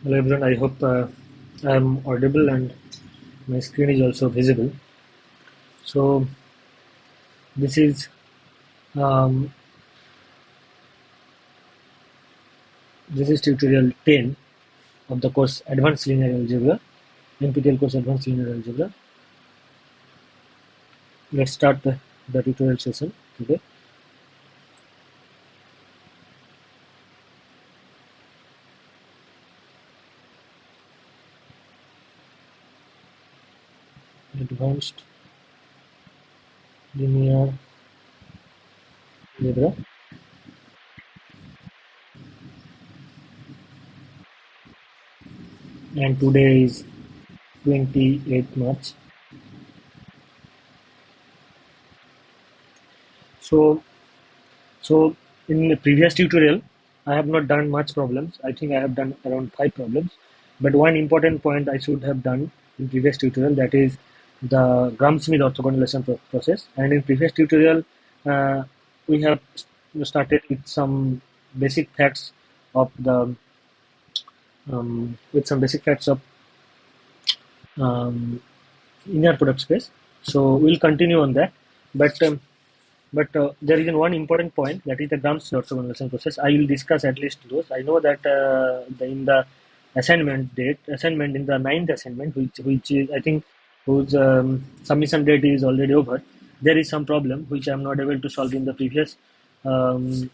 Hello everyone, I hope I am audible and my screen is also visible. So this is um, tutorial 10 of the course Advanced Linear Algebra, NPTEL course Advanced Linear Algebra. Let's start the tutorial session today. Advanced Linear Algebra, and today is 28th March. So So in the previous tutorial, I have not done much problems. I think I have done around 5 problems. But one important point I should have done in previous tutorial, that is the Gram-Schmidt orthogonalization process. And in previous tutorial, we have started with some basic facts of the um, inner product space. So we'll continue on that. But there is one important point, that is the Gram-Schmidt orthogonalization process. I will discuss at least those. I know that in the assignment in the ninth assignment, which is, I think, whose submission date is already over, there is some problem which I am not able to solve in the um,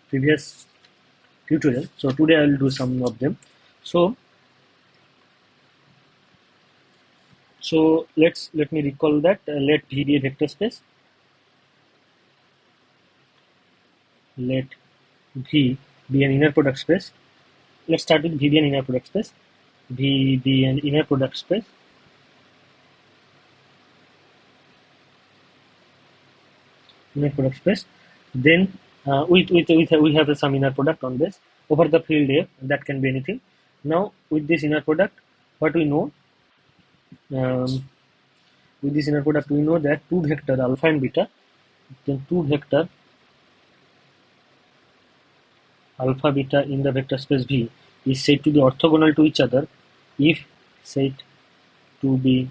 previous tutorial. So today I will do some of them. So let me recall that. Let V be a vector space. Let V be an inner product space. Let's start with V be an inner product space. V be an inner product space. Inner product space. Then we have some inner product on this over the field A. That can be anything. Now with this inner product, what we know, um, with this inner product, we know that two vector alpha and beta, then two vector alpha beta in the vector space V is said to be orthogonal to each other if said to be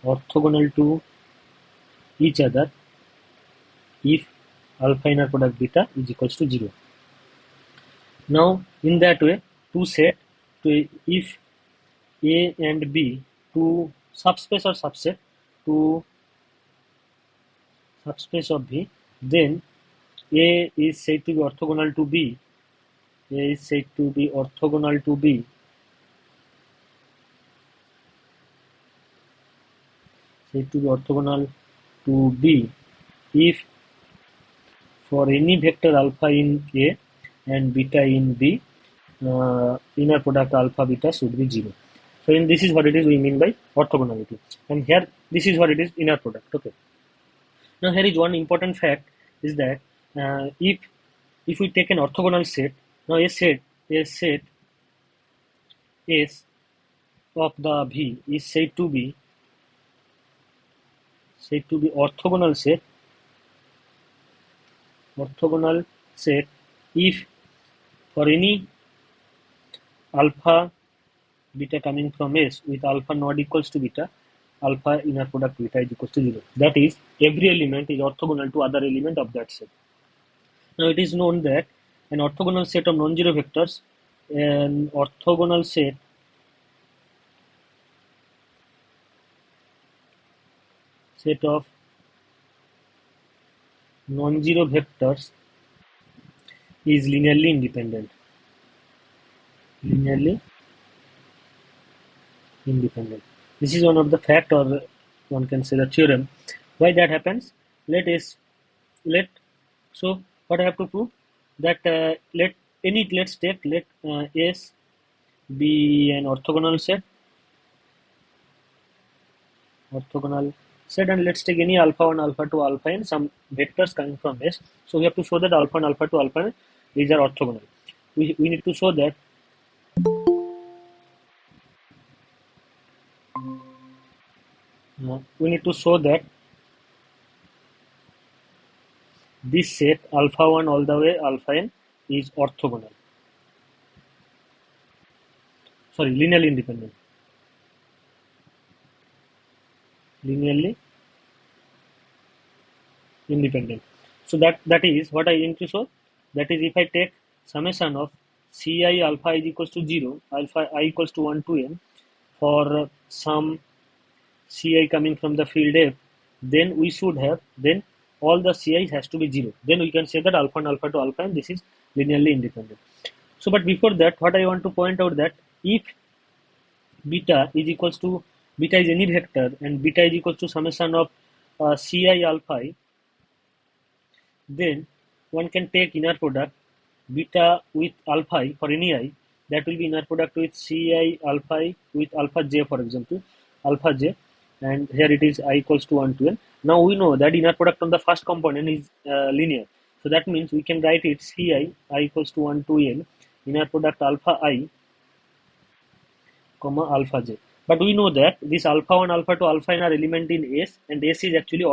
orthogonal to each other if alpha inner product beta is equals to 0. Now in that way, to set to if A and B, to subspace or subset to subspace of V, then A is said to be orthogonal to B. A is said to be orthogonal to B. Said to be orthogonal to B if for any vector alpha in A and beta in B, inner product alpha beta should be 0. So in this is what it is we mean by orthogonality, and here this is what it is, inner product. Okay. Now here is one important fact, is that if we take an orthogonal set, now a set S of the V is said to be orthogonal set if for any alpha beta coming from S with alpha not equals to beta, alpha inner product beta is equals to 0. That is, every element is orthogonal to other element of that set. Now it is known that an orthogonal set of non-zero vectors, an orthogonal set of non-zero vectors is linearly independent. Linearly independent. This is one of the fact, or one can say the theorem. Why that happens? Let so what I have to prove, that let's take let S be an orthogonal set, and let's take any alpha 1, alpha 2, alpha n, some vectors coming from S. So we have to show that alpha 1, alpha 2, alpha n, these are orthogonal. We need to show that this set alpha 1 all the way alpha n is orthogonal. sorry, linearly independent. Linearly independent. So that is what I aim to show. That is, if I take summation of Ci alpha is equals to 0, alpha I equals to 1 to n for some Ci coming from the field F, then we should have, then all the Ci has to be 0. Then we can say that alpha and alpha to alpha, and this is linearly independent. So, but before that, what I want to point out that if beta is equals to, beta is any vector and beta is equals to summation of Ci alpha I, then one can take inner product beta with alpha I for any I, that will be inner product with Ci alpha I with alpha j, for example, alpha j, and here it is I equals to 1 to n. Now we know that inner product on the first component is linear, so that means we can write it Ci I equals to 1 to n inner product alpha I comma alpha j. But we know that this alpha 1 alpha 2 alpha n are element in S, and S is actually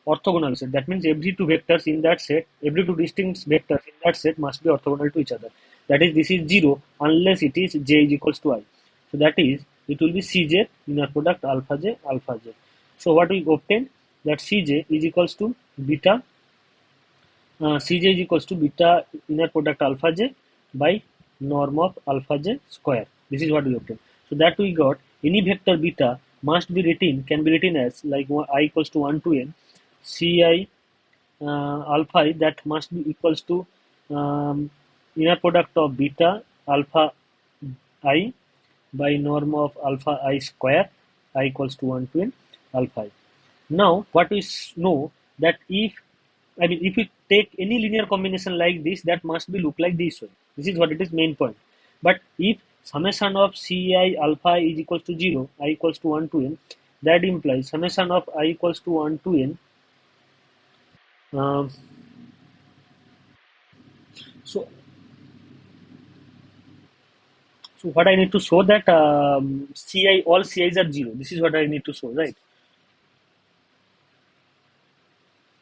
orthogonal set. That means every two vectors in that set, every two distinct vectors in that set must be orthogonal to each other. That is, this is 0 unless it is j is equals to I. So that is, it will be Cj inner product alpha j alpha j. So what we obtained, that Cj is equals to beta, Cj is equals to beta inner product alpha j by norm of alpha j square. This is what we obtained. So that we got, any vector beta must be written, can be written as like I equals to 1 to n Ci alpha I, that must be equals to inner product of beta alpha I by norm of alpha I square, I equals to 1 to n alpha I. Now, what we know, that if, I mean, if we take any linear combination like this, that must be look like this one. This is what it is main point. But if summation of Ci alpha I is equals to 0, I equals to 1 to n, that implies summation of I equals to 1 to n. Um, so, so what I need to show, that Ci, all Ci's are 0. This is what I need to show, right?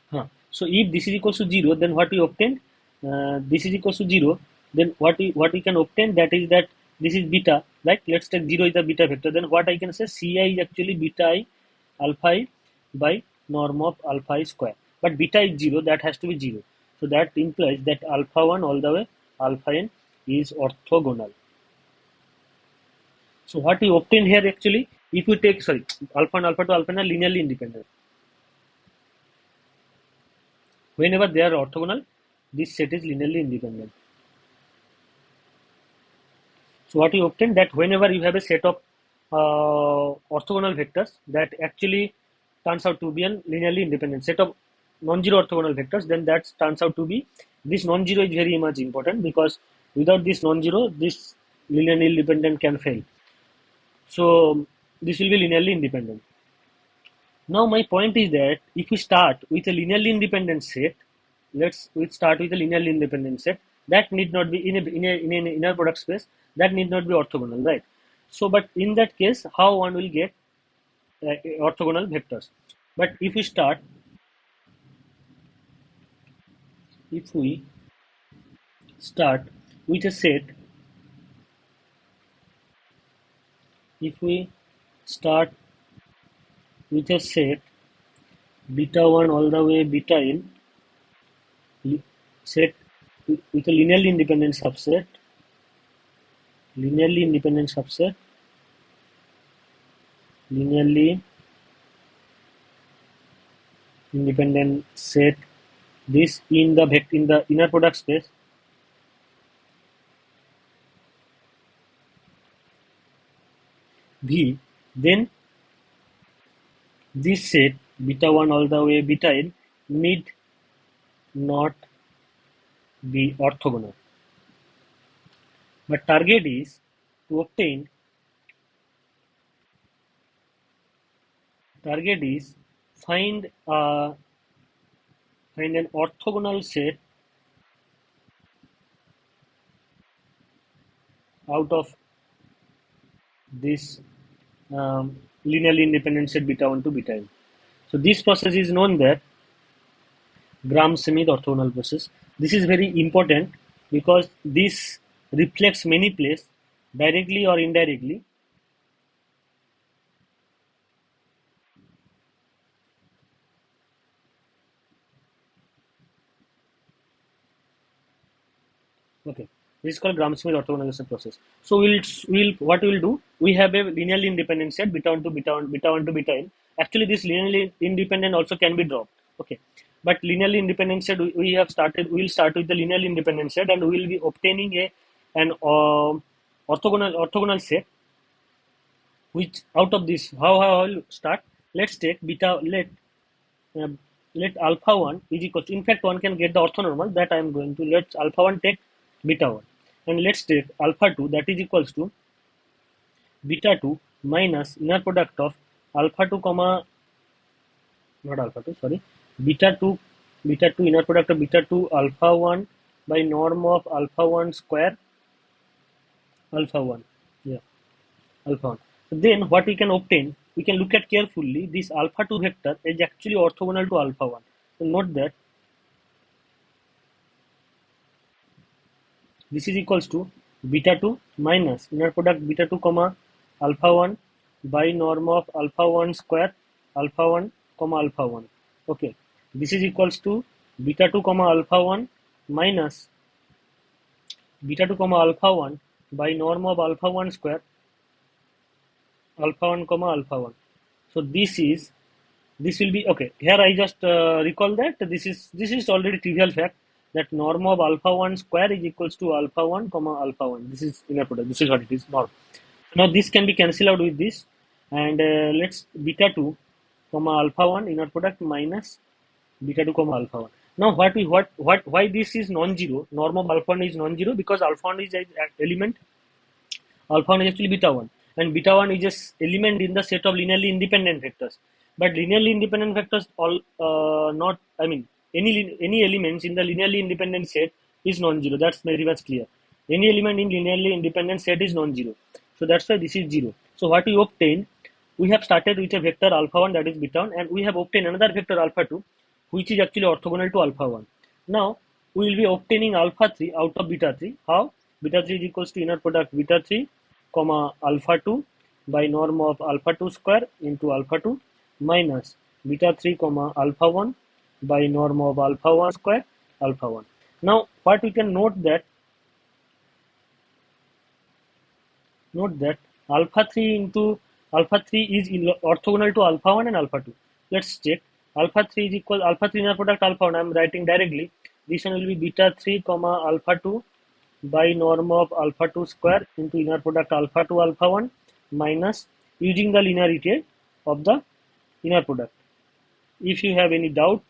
Huh. So if this is equals to 0, then what we obtain? This is equals to 0. Then what we can obtain, that is that this is beta, right? Let's take 0 is the beta vector. Then what I can say, Ci is actually beta I alpha I by norm of alpha I square. But beta is 0, that has to be 0. So that implies that alpha 1 all the way alpha n is orthogonal. So what we obtain here actually, if we take, sorry, alpha and alpha to alpha n are linearly independent. Whenever they are orthogonal, this set is linearly independent. So what you obtain, that whenever you have a set of orthogonal vectors that actually turns out to be a linearly independent set of non-zero orthogonal vectors, then that turns out to be, this non-zero is very much important, because without this non-zero, this linearly independent can fail. So this will be linearly independent. Now my point is that if we start with a linearly independent set, we start with a linearly independent set, that need not be in an inner product space, that need not be orthogonal, right? So, but in that case, how one will get orthogonal vectors? But if we start with a set, if we start with a set beta 1 all the way beta n, set with a linearly independent subset, linearly independent set, this in the inner product space, V, then this set beta 1 all the way beta n need not be orthogonal. But target is to obtain, target is find an orthogonal set out of this linearly independent set beta 1 to beta n. So this process is known that Gram-Schmidt orthogonal process. This is very important because this reflects many places directly or indirectly. Okay, this is called Gram-Schmidt orthogonalization process. So we'll what we'll do? We have a linearly independent set beta 1 to beta 1, beta 1 to beta n. Actually, this linearly independent also can be dropped. Okay, but linearly independent set we have started. We'll start with the linearly independent set, and we will be obtaining an orthogonal set. Which out of this, how I'll start? Let's take beta. Uh, let alpha 1 is equal to, in fact, one can get the orthonormal that I am going to. Let alpha 1 take beta 1. And let's take alpha 2 that is equals to beta 2 minus inner product of alpha 2 comma, not alpha 2, sorry, beta 2, inner product of beta 2 alpha 1 by norm of alpha 1 square alpha 1. Yeah, alpha 1. So then what we can obtain, we can look at carefully, this alpha 2 vector is actually orthogonal to alpha 1. So note that this is equals to beta 2 minus inner product beta 2 comma alpha 1 by norm of alpha 1 square alpha 1 comma alpha 1. Okay, this is equals to beta 2 comma alpha 1 minus beta 2 comma alpha 1 by norm of alpha 1 square alpha 1 comma alpha 1. So this will be okay. Here I just recall that this is already trivial fact that norm of alpha 1 square is equals to alpha 1 comma alpha 1. This is inner product. This is what it is, norm. Now this can be cancelled out with this, and let's beta 2 comma alpha 1 inner product minus beta 2 comma alpha 1. Now what why this is non-zero? Norm of alpha 1 is non-zero because alpha 1 is an element. Alpha 1 is actually beta 1, and beta 1 is just element in the set of linearly independent vectors. But linearly independent vectors all not, I mean, any elements in the linearly independent set is non-zero. That's very much clear. Any element in linearly independent set is non-zero. So that's why this is 0. So what we obtain, we have started with a vector alpha 1 that is beta 1, and we have obtained another vector alpha 2 which is actually orthogonal to alpha 1. Now we will be obtaining alpha 3 out of beta 3. How? Beta 3 is equals to inner product beta 3 comma alpha 2 by norm of alpha 2 square into alpha 2 minus beta 3 comma alpha 1 by norm of alpha 1 square alpha 1. Now what we can note that alpha 3 into alpha 3 is orthogonal to alpha 1 and alpha 2. Let's check. Alpha 3 is equal alpha 3 inner product alpha 1. I am writing directly. This one will be beta 3 comma alpha 2 by norm of alpha 2 square into inner product alpha 2 alpha 1 minus using the linearity of the inner product. If you have any doubt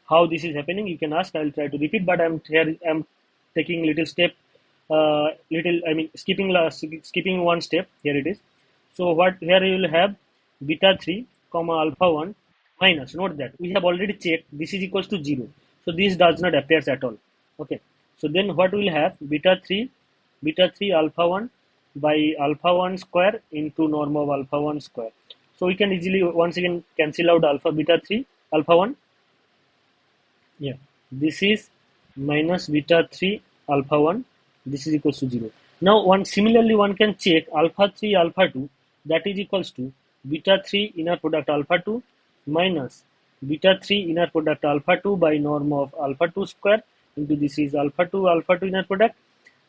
how this is happening, you can ask. I will try to repeat, but I'm taking little step, I mean skipping one step. Here it is. So what here you will have beta 3 comma alpha 1 minus, note that we have already checked this is equals to 0. So this does not appears at all. Okay. So then what we will have beta 3 alpha 1 by alpha 1 square into norm of alpha 1 square. So we can easily once again cancel out alpha beta 3 alpha 1. Yeah, this is minus beta 3 alpha 1. This is equals to 0. Now one can check alpha 3 alpha 2 that is equals to beta 3 inner product alpha 2 minus beta 3 inner product alpha 2 by norm of alpha 2 square into this is alpha 2 inner product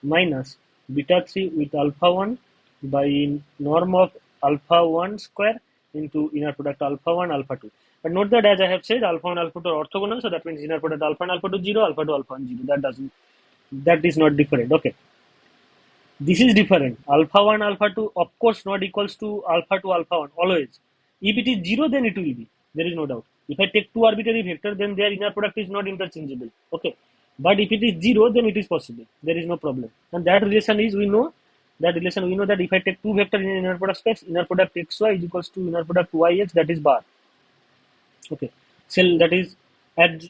minus beta 3 with alpha 1 by norm of alpha 1 square into inner product alpha 1 alpha 2. But note that as I have said, alpha 1 alpha 2 are orthogonal, so that means inner product alpha 1 alpha 2 0, alpha 2 alpha 1 0. That is not different. Okay, this is different. Alpha 1 alpha 2 of course not equals to alpha 2 alpha 1 always. If it is 0, then it will be. There is no doubt. If I take two arbitrary vectors, then their inner product is not interchangeable. Okay, but if it is 0, then it is possible. There is no problem. And that relation is we know that if I take two vectors in inner product space, inner product xy is equals to inner product yx, that is bar. Okay, so that is at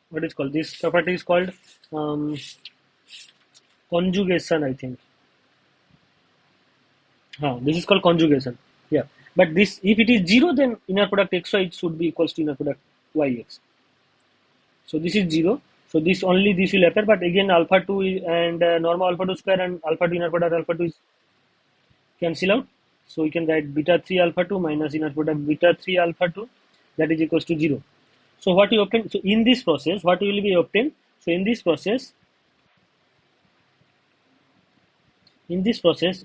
what is called, this property is called conjugation, I think. This is called conjugation. Yeah, but this, if it is 0, then inner product xy should be equals to inner product yx. So this is 0. So this only this will appear, but again alpha 2 and normal alpha 2 square and alpha 2 inner product alpha 2 is cancel out. So we can write beta 3 alpha 2 minus inner product beta 3 alpha 2, that is equals to 0. So what you obtain? So in this process, what will be obtained? So in this process,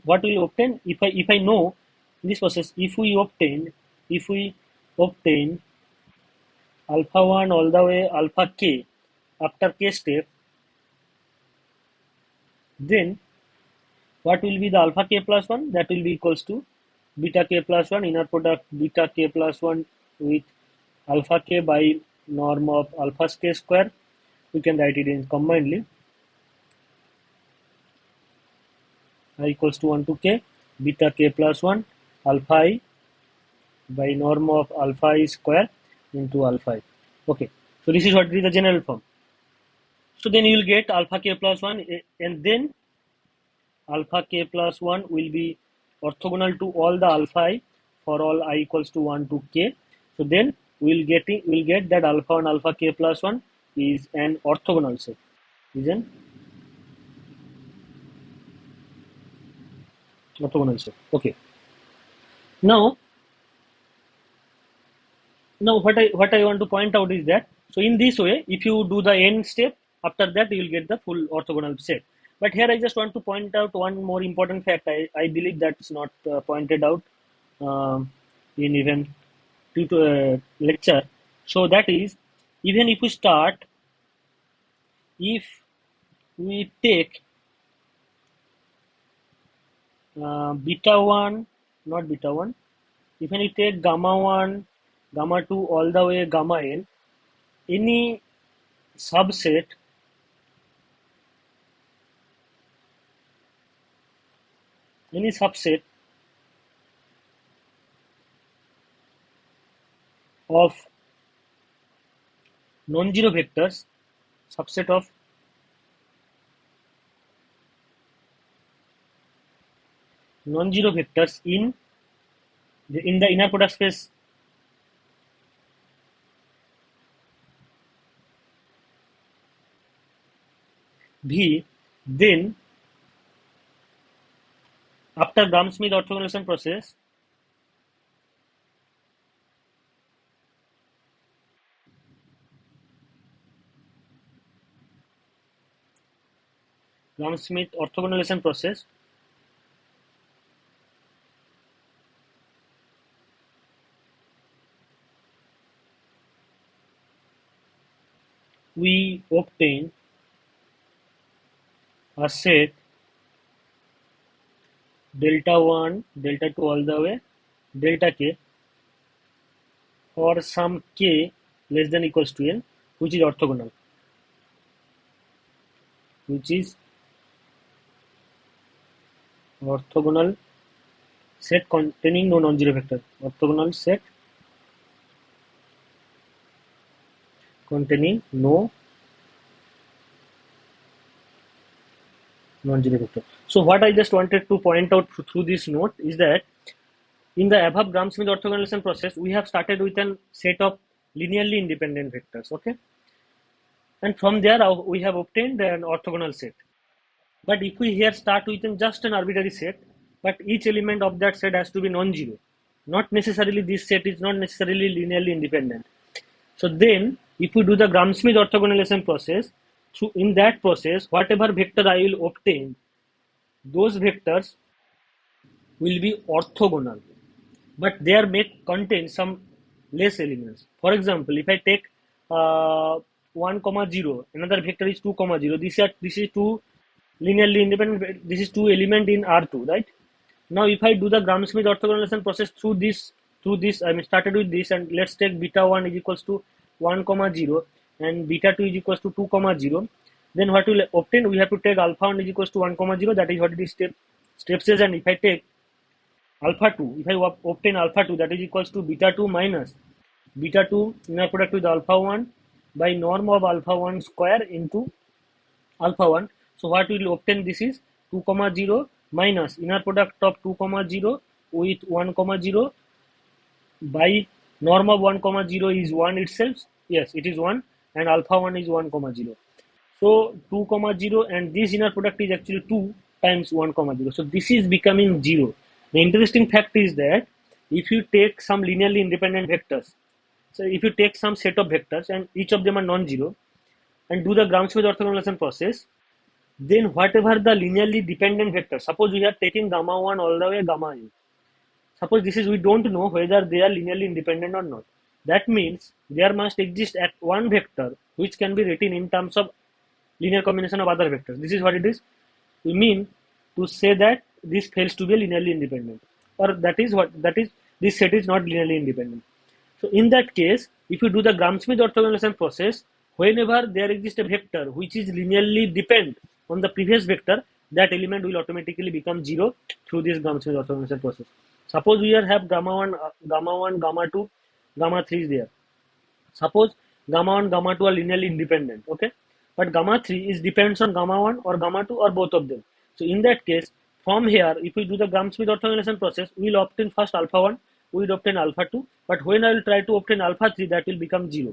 what we obtain? If I know in this process, if we obtain alpha 1 all the way alpha k after k step, then what will be the alpha k plus 1? That will be equals to beta k plus 1 inner product beta k plus 1 with alpha k by norm of alpha k square. We can write it in combinedly, I equals to 1 to k beta k plus 1 alpha I by norm of alpha I square into alpha I. Okay, so this is what is the general form. So then you will get alpha k plus 1, and then alpha k plus 1 will be orthogonal to all the alpha I for all I equals to 1 to k. So then we'll get that alpha 1 alpha k plus 1 is an orthogonal set. Is an orthogonal set. Okay. Now what I want to point out is that, so in this way, if you do the n step, after that you will get the full orthogonal set. But here I just want to point out one more important fact. I believe that's not pointed out in even lecture. So that is, even if we start, if we take beta 1, not beta 1, even if we take gamma 1, gamma 2 all the way gamma n, any subset of non-zero vectors, subset of non-zero vectors in the inner product space V, then after Gram-Schmidt orthogonalization process, Gram-Schmidt orthogonalization process, we obtain a set delta 1, delta 2 all the way delta k for some k less than equals to n, which is orthogonal, which is orthogonal set containing no non-zero vector, orthogonal set containing no non-zero vector. So what I just wanted to point out through this note is that in the above Gram-Schmidt orthogonalization process, we have started with a set of linearly independent vectors, okay? And from there, we have obtained an orthogonal set. But if we here start with just an arbitrary set, but each element of that set has to be non-zero. Not necessarily this set is not necessarily linearly independent. So then, if we do the Gram-Schmidt orthogonalization process, in that process, whatever vector I will obtain, those vectors will be orthogonal, but there may contain some less elements. For example, if I take 1 comma 0, another vector is 2 comma 0, this is two linearly independent, this is two element in R2, right? Now if I do the Gram-Schmidt orthogonalization process through this, I started with this, and let's take beta 1 is equals to 1 comma 0 and beta 2 is equals to 2 comma 0, then what will obtain? We have to take alpha 1 is equals to 1 comma 0, that is what it is step says, and if I take alpha 2, if I obtain alpha 2, that is equals to beta 2 minus beta 2 inner product with alpha 1 by norm of alpha 1 square into alpha 1. So what we will obtain, this is 2 comma 0 minus inner product of 2 comma 0 with 1 comma 0 by norm of 1 comma 0 is 1 itself. Yes, it is 1, and alpha 1 is 1 comma 0. So 2 comma 0, and this inner product is actually 2 times 1 comma 0. So this is becoming 0. The interesting fact is that if you take some linearly independent vectors, so if you take some set of vectors and each of them are non-zero and do the Gram-Schmidt orthogonalization process, then whatever the linearly dependent vector, suppose we are taking gamma 1 all the way gamma n. Suppose this is, we don't know whether they are linearly independent or not. That means there must exist at one vector which can be written in terms of linear combination of other vectors. This is what it is. We mean to say that this fails to be linearly independent, or that is this set is not linearly independent. So in that case, if you do the Gram-Schmidt orthogonalization process, whenever there exists a vector which is linearly depend on the previous vector, that element will automatically become 0 through this Gram-Schmidt orthogonalization process. Suppose we have gamma 1, gamma 1, gamma 2, gamma 3 is there. Suppose gamma 1, gamma 2 are linearly independent, okay? But gamma 3 is depends on gamma 1 or gamma 2 or both of them. So in that case, from here, if we do the Gram-Schmidt orthogonalization process, we will obtain first alpha 1, we will obtain alpha 2, but when I will try to obtain alpha 3, that will become 0.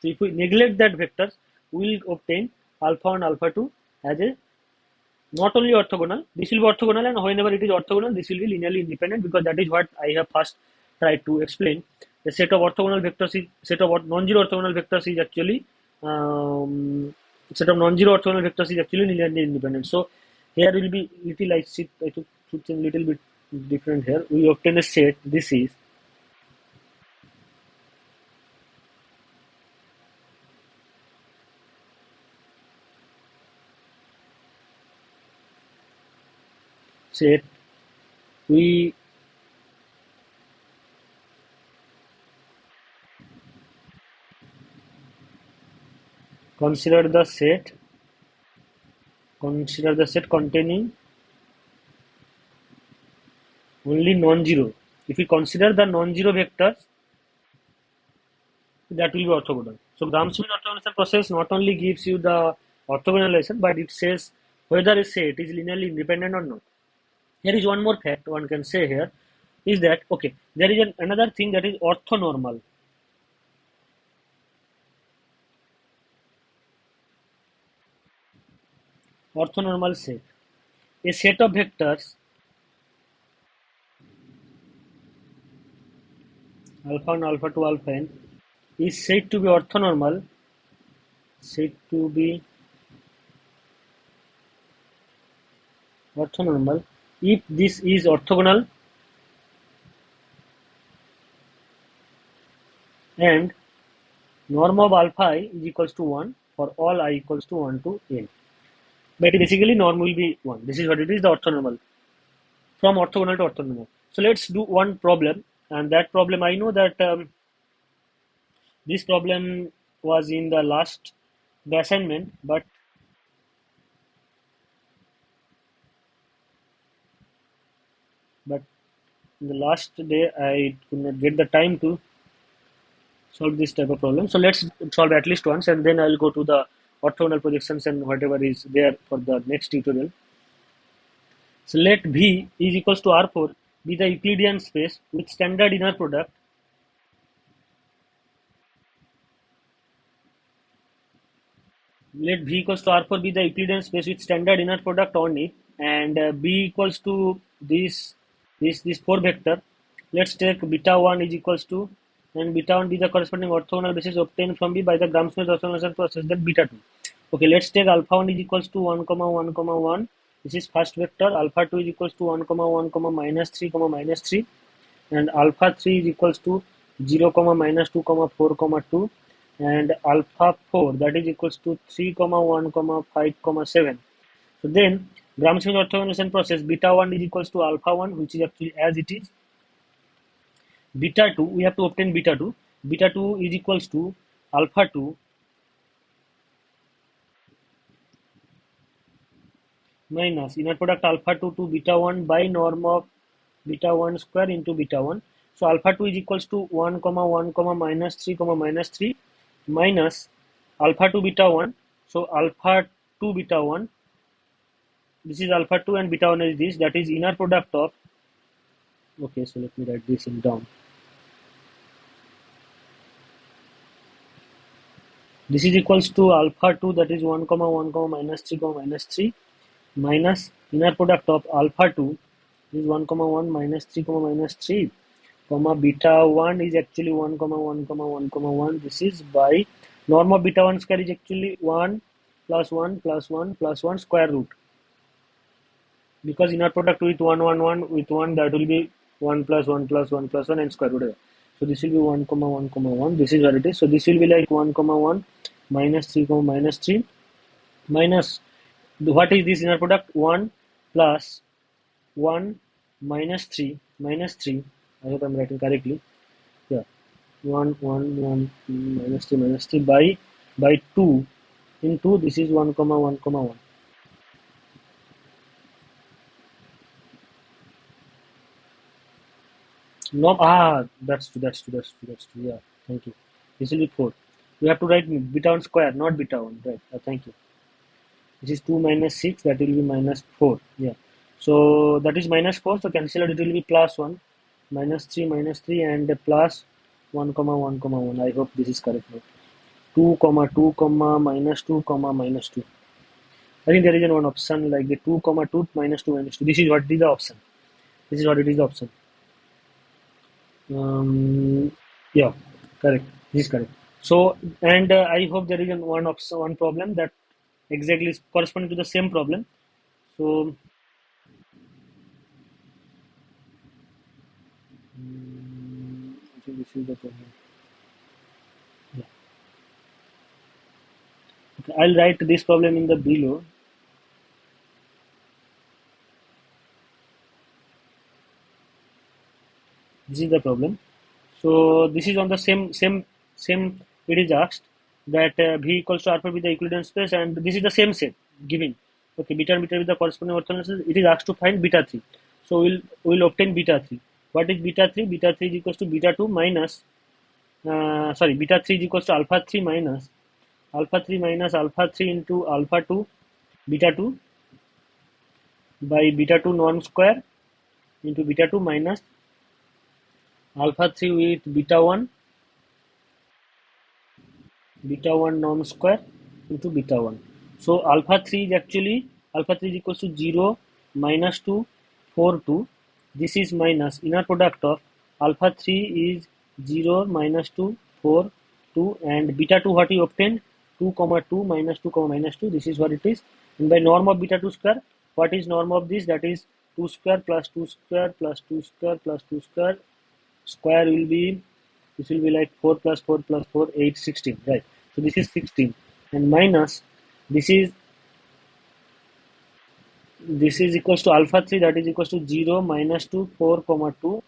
So if we neglect that vectors, we will obtain alpha 1, alpha 2 as a not only orthogonal, this will be orthogonal, and whenever it is orthogonal, this will be linearly independent, because that is what I have first tried to explain. The set of orthogonal vectors is set of non-zero orthogonal vectors is actually set of non-zero orthogonal vectors is actually linearly independent. So here will be little I should change little bit different here. We obtain a set. This is set. We consider the set. Consider the set containing only non-zero. If we consider the non-zero vectors, that will be orthogonal. So Gram-Schmidt orthogonalization process not only gives you the orthogonalization, but it says whether a set is linearly independent or not. Here is one more fact one can say here, is that okay, there is another thing, that is orthonormal. Orthonormal set. A set of vectors alpha 1, alpha 2, alpha n is said to be orthonormal, said to be orthonormal if this is orthogonal and norm of alpha I is equals to 1 for all I equals to 1 to n. But basically norm will be 1. This is what it is, the orthonormal. From orthogonal to orthonormal. So let's do one problem, and that problem I know that this problem was in the last the assignment, but in the last day I could not get the time to solve this type of problem. So let's solve at least once, and then I'll go to the orthogonal projections and whatever is there for the next tutorial. So let V is equals to R4 be the Euclidean space with standard inner product. Let V equals to R4 be the Euclidean space with standard inner product on it, and B equals to this 4 vector. Let's take beta 1 is equals to, and beta 1 be the corresponding orthogonal basis obtained from B by the Gram-Schmidt orthogonalization process, then beta 2. Okay, let's take alpha 1 is equals to 1 comma 1 comma 1. This is first vector. Alpha 2 is equals to 1 comma 1 comma minus 3 comma minus 3, and alpha 3 is equals to 0 comma minus 2 comma 4 comma 2, and alpha 4 that is equals to 3 comma 1 comma 5 comma 7. So then Gram-Schmidt orthogonalization process, beta 1 is equals to alpha 1, which is actually as it is. Beta 2, we have to obtain beta 2. Beta 2 is equals to alpha 2 minus inner product alpha 2 to beta 1 by norm of beta 1 square into beta 1. So alpha 2 is equals to 1 comma 1 comma minus 3 comma minus 3 minus alpha 2 beta 1. So alpha 2 beta 1, this is alpha 2 and beta 1 is this, that is inner product of, okay, so let me write this in down. This is equals to alpha 2, that is 1 comma 1 comma minus 3 minus inner product of alpha 2 is 1 comma 1 minus 3 comma beta 1 is actually 1 comma 1 comma 1 comma 1. This is by norm of beta 1 square is actually 1 plus 1 plus 1 plus 1 square root, because inner product with 1 1 1 with 1, that will be 1 plus 1 plus 1 plus 1 and square root. So this will be 1 comma 1 comma 1. This is what it is. So this will be like 1 comma 1 minus 3 comma minus 3 minus, what is this inner product? 1 plus 1 minus 3. I hope I'm writing correctly. Yeah, 1 1 1 minus 3 by 2 into, this is 1 comma 1 comma 1. No, that's true. Yeah, thank you. This will be 4. You have to write beta 1 square, not beta 1. Right. Thank you. This is 2 minus 6, that will be minus 4. Yeah. So that is minus 4. So cancel out, it will be plus 1, minus 3, and plus 1 comma 1 comma 1. I hope this is correct now. 2 comma 2 comma minus 2 comma minus 2. I think there is one option like the 2 comma 2 minus 2 minus 2. This is what is the option. This is what it is the option. Yeah, correct. This is correct. So, and I hope there is one option, one problem that exactly is corresponding to the same problem. So, I think this is the problem. Yeah. Okay, I'll write this problem in the below. This is the problem. So this is on the same. It is asked that V equals to R with the Euclidean space, and this is the same set given. Okay, beta and beta with the corresponding orthogonal. It is asked to find beta 3. So we'll obtain beta 3. What is beta 3? Beta 3 is equals to beta 2 minus. Beta 3 is equals to alpha 3 minus alpha 3 into alpha 2 beta 2 by beta 2 norm square into beta 2 minus alpha 3 with beta 1 norm square into beta 1. So alpha 3 is actually, alpha 3 is equals to 0 minus 2 4 2. This is minus inner product of alpha 3 is 0 minus 2 4 2, and beta 2 what we obtained 2 comma 2 minus 2 comma minus 2. This is what it is. And by norm of beta 2 square, what is norm of this? That is 2 square plus 2 square plus 2 square plus 2 square. Square will be, this will be like 4 plus 4 plus 4 8 16, right? So this is 16, and minus this is equals to alpha 3, that is equals to 0 minus 2 4 comma 2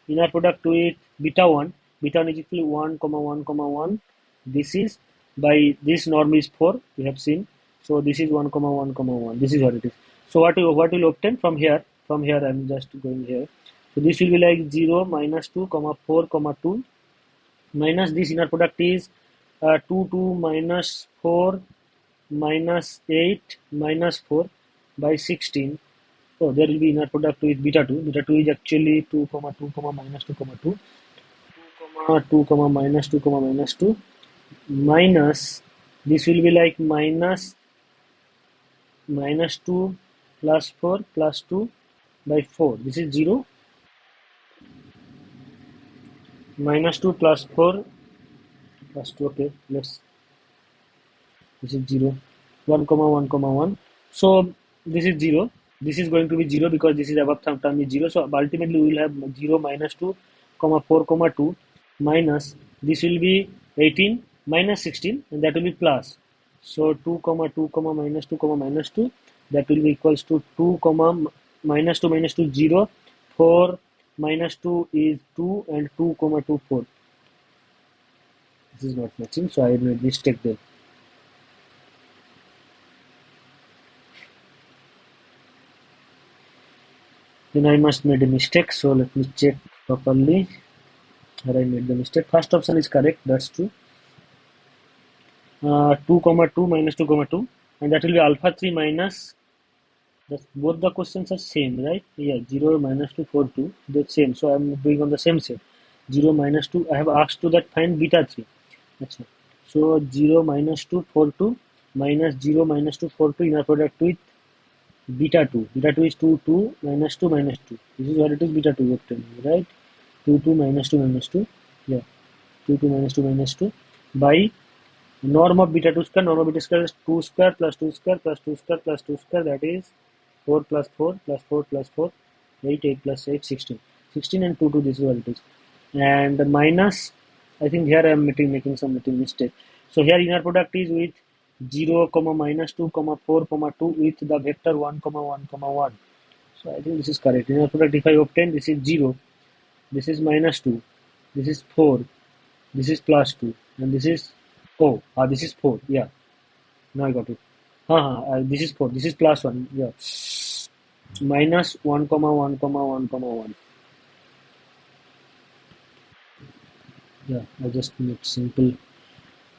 inner product with beta 1. Beta 1 is equal to 1 comma 1 comma 1. This is by this norm is 4, we have seen. So this is 1 comma 1 comma 1. This is what it is. So what will obtain from here? From here I'm just going here. So this will be like 0 minus 2 comma 4 comma 2 minus this inner product is 2 2 minus 4 minus 8 minus 4 by 16. So there will be inner product with beta 2. Beta 2 is actually 2 comma 2 comma minus 2 comma 2 comma 2 comma minus 2 comma minus 2 minus, this will be like minus 2 plus 4 plus 2 by 4. This is 0 minus 2 plus 4 plus 2. Okay, let's, this is 0 1 comma 1 comma 1. So this is 0. This is going to be 0 because this is above term is 0. So ultimately we will have 0 minus 2 comma 4 comma 2 minus, this will be 18 minus 16, and that will be plus. So 2 comma 2 comma minus 2 comma minus 2, that will be equals to 2 comma minus 2 minus 2 0, 4 minus 2 is 2, and 2 comma 2 4. This is not matching, so I made mistake there. Then I must made a mistake, so let me check properly where I made the mistake. First option is correct, that's true. 2 comma 2 minus 2 comma 2, and that will be alpha 3 minus, both the questions are same, right? Yeah, 0 minus 2 4 2, that's same, so I'm doing on the same set. 0 minus 2, I have asked to that find beta 3. That's right. So 0 minus 2 4 2 minus 0 minus 2 4 2 inner product with beta 2. Beta 2 is 2 2 minus 2 minus 2. This is what it is, beta 2 obtained, right? 2 2 minus 2 minus 2. Yeah, 2 2 minus 2 minus 2 by norm of beta 2 square. Norm of beta square is 2 square plus 2 square plus 2 square plus 2 square, that is 4 plus 4 plus 4 plus 4, 8, 8 plus 8, 16. 16 and 2 2, this is what it is. And minus, I think here I am making some little mistake. So here inner product is with 0, comma minus 2, comma 4, comma 2 with the vector 1, comma 1, comma 1. So I think this is correct. Inner product, if I obtain, this is 0, this is minus 2, this is 4, this is plus 2, and this is, oh, this is 4, yeah, now I got it. This is 4, this is plus 1, yeah, minus 1, comma 1, comma 1, comma 1. Yeah, I just made simple.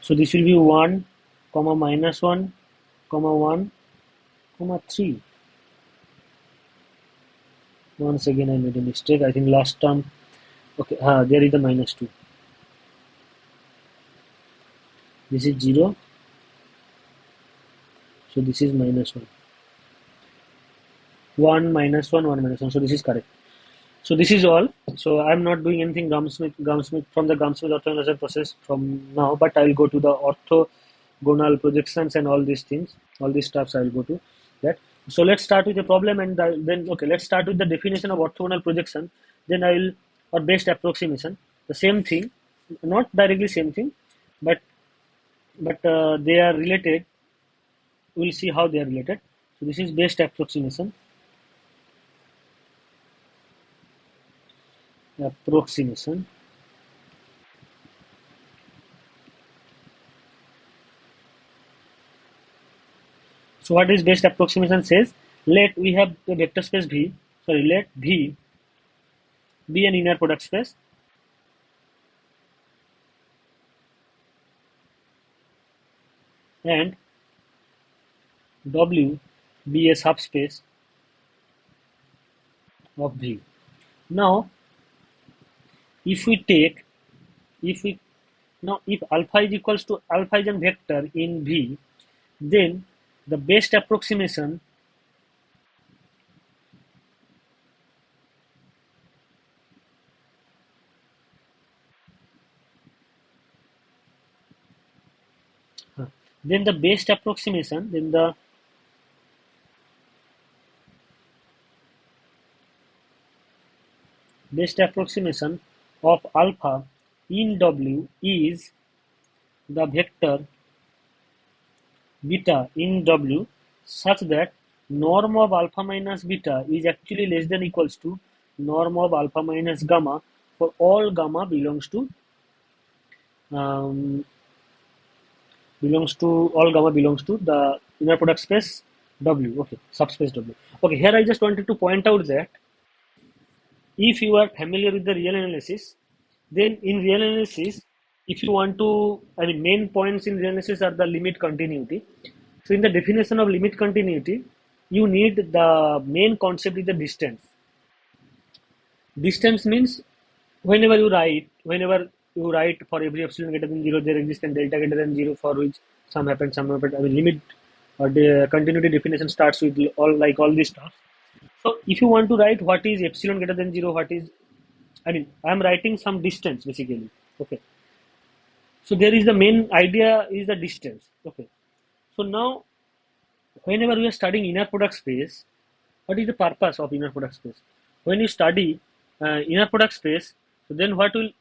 So this will be 1, comma minus 1, comma 1, comma 3. Once again I made a mistake. I think last term, okay, there is the minus 2. This is 0. So this is minus 1. 1 minus 1, 1 minus 1. So this is correct. So this is all. So I'm not doing anything Gram-Schmidt from the Gram-Schmidt orthogonalization process from now, but I will go to the orthogonal projections and all these things, all these stuffs I will go to that. So let's start with the problem, and then okay, let's start with the definition of orthogonal projection. Then I will, or best approximation, the same thing, not directly same thing, but they are related. We'll see how they are related. So this is best approximation. Approximation. So what is best approximation says? Let we have the vector space V. Sorry, let V be an inner product space, and W be a subspace of V. Now, if we take, if we now if alpha is equals to alpha is a vector in V, then the best approximation then the best approximation then the best approximation of alpha in W is the vector beta in W such that norm of alpha minus beta is actually less than equals to norm of alpha minus gamma for all gamma um, belongs to the inner product space W. Okay, subspace W. Okay, here I just wanted to point out that if you are familiar with the real analysis, then in real analysis, if you want to, I mean, main points in real analysis are the limit continuity. So in the definition of limit continuity, you need the main concept is the distance. Distance means whenever you write for every epsilon greater than 0, there exists and delta greater than 0 for which some happens, some happen. I mean, limit or the continuity definition starts with all these stuff. So if you want to write what is epsilon greater than 0, what is, I mean, I am writing some distance basically. Okay. So there is the main idea is the distance. Okay. So now, whenever we are studying inner product space, what is the purpose of inner product space? When you study inner product space, so then what will,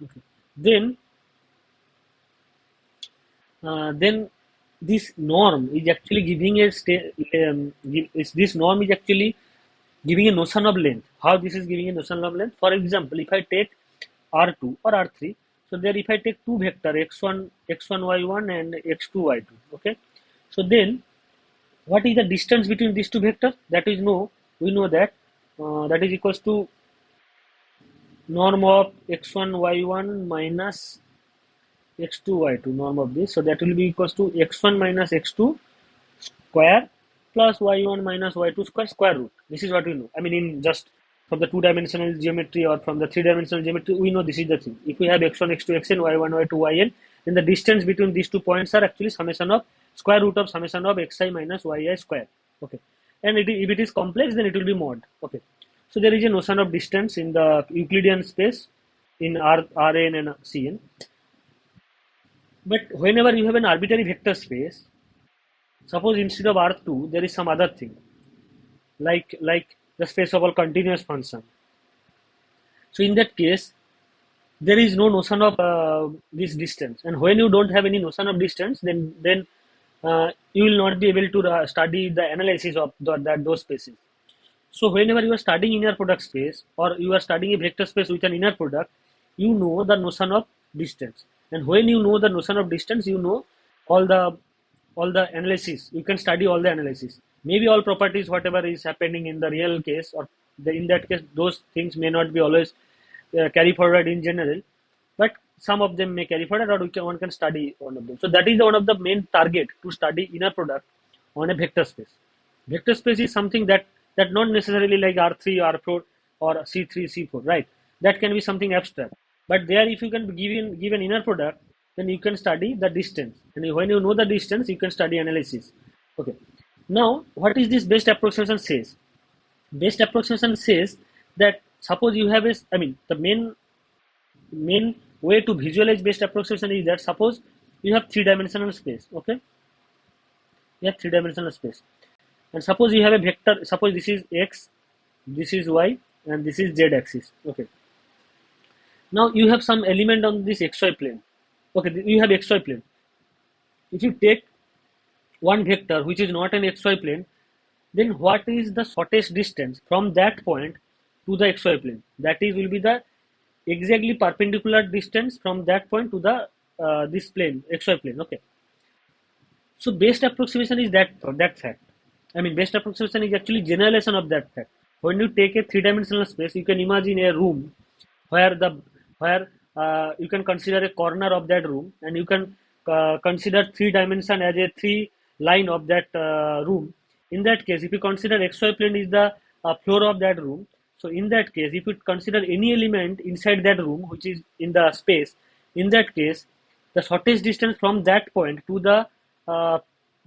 okay, then then this norm is actually giving a this norm is actually giving a notion of length. How this is giving a notion of length? For example, if I take R2 or R3, so there if I take two vector x1 y1 and x2 y2, okay, so then what is the distance between these two vectors? That is we know that that is equals to norm of x1 y1 minus x2 y2, norm of this, so that will be equals to x1 minus x2 square plus y1 minus y2 square root. This is what we know, I mean, in just from the two-dimensional geometry or from the three-dimensional geometry, we know this is the thing. If we have x1, x2, xn, y1, y2, yn, then the distance between these 2 points are actually summation of square root of summation of xi minus yi square. Okay, and if it is complex, then it will be mod. Okay, so there is a notion of distance in the Euclidean space in Rn and Cn. But whenever you have an arbitrary vector space, suppose instead of R2 there is some other thing, like the space of all continuous function. So in that case, there is no notion of this distance, and when you don't have any notion of distance, then you will not be able to study the analysis of those spaces. So whenever you are studying inner product space, or you are studying a vector space with an inner product, you know the notion of distance, and when you know the notion of distance, you know all the analysis. You can study all the analysis. Maybe all properties, whatever is happening in the real case, or in that case, those things may not be always carry forward in general, but some of them may carry forward, or one can study one of them. So that is one of the main target, to study inner product on a vector space. Vector space is something that not necessarily like R3, R4, or C3, C4, right? That can be something abstract. But there, if you can give an inner product, then you can study the distance. And when you know the distance, you can study analysis. Okay. Now, what is this best approximation says? Best approximation says that suppose you have the main way to visualize best approximation is that suppose you have three-dimensional space. Okay. You have three-dimensional space. And suppose you have a vector, suppose this is x, this is y, and this is z axis. Okay. Now you have some element on this xy plane. Okay, you have xy plane. If you take one vector which is not an xy plane, then what is the shortest distance from that point to the xy plane? That is, will be the exactly perpendicular distance from that point to the this plane, xy plane. Okay. So best approximation is that fact. Best approximation is actually generalization of that fact. When you take a three-dimensional space, you can imagine a room where you can consider a corner of that room, and you can consider three dimension as a three line of that room. In that case, if you consider xy plane is the floor of that room, so in that case, if you consider any element inside that room which is in the space, in that case, the shortest distance from that point to the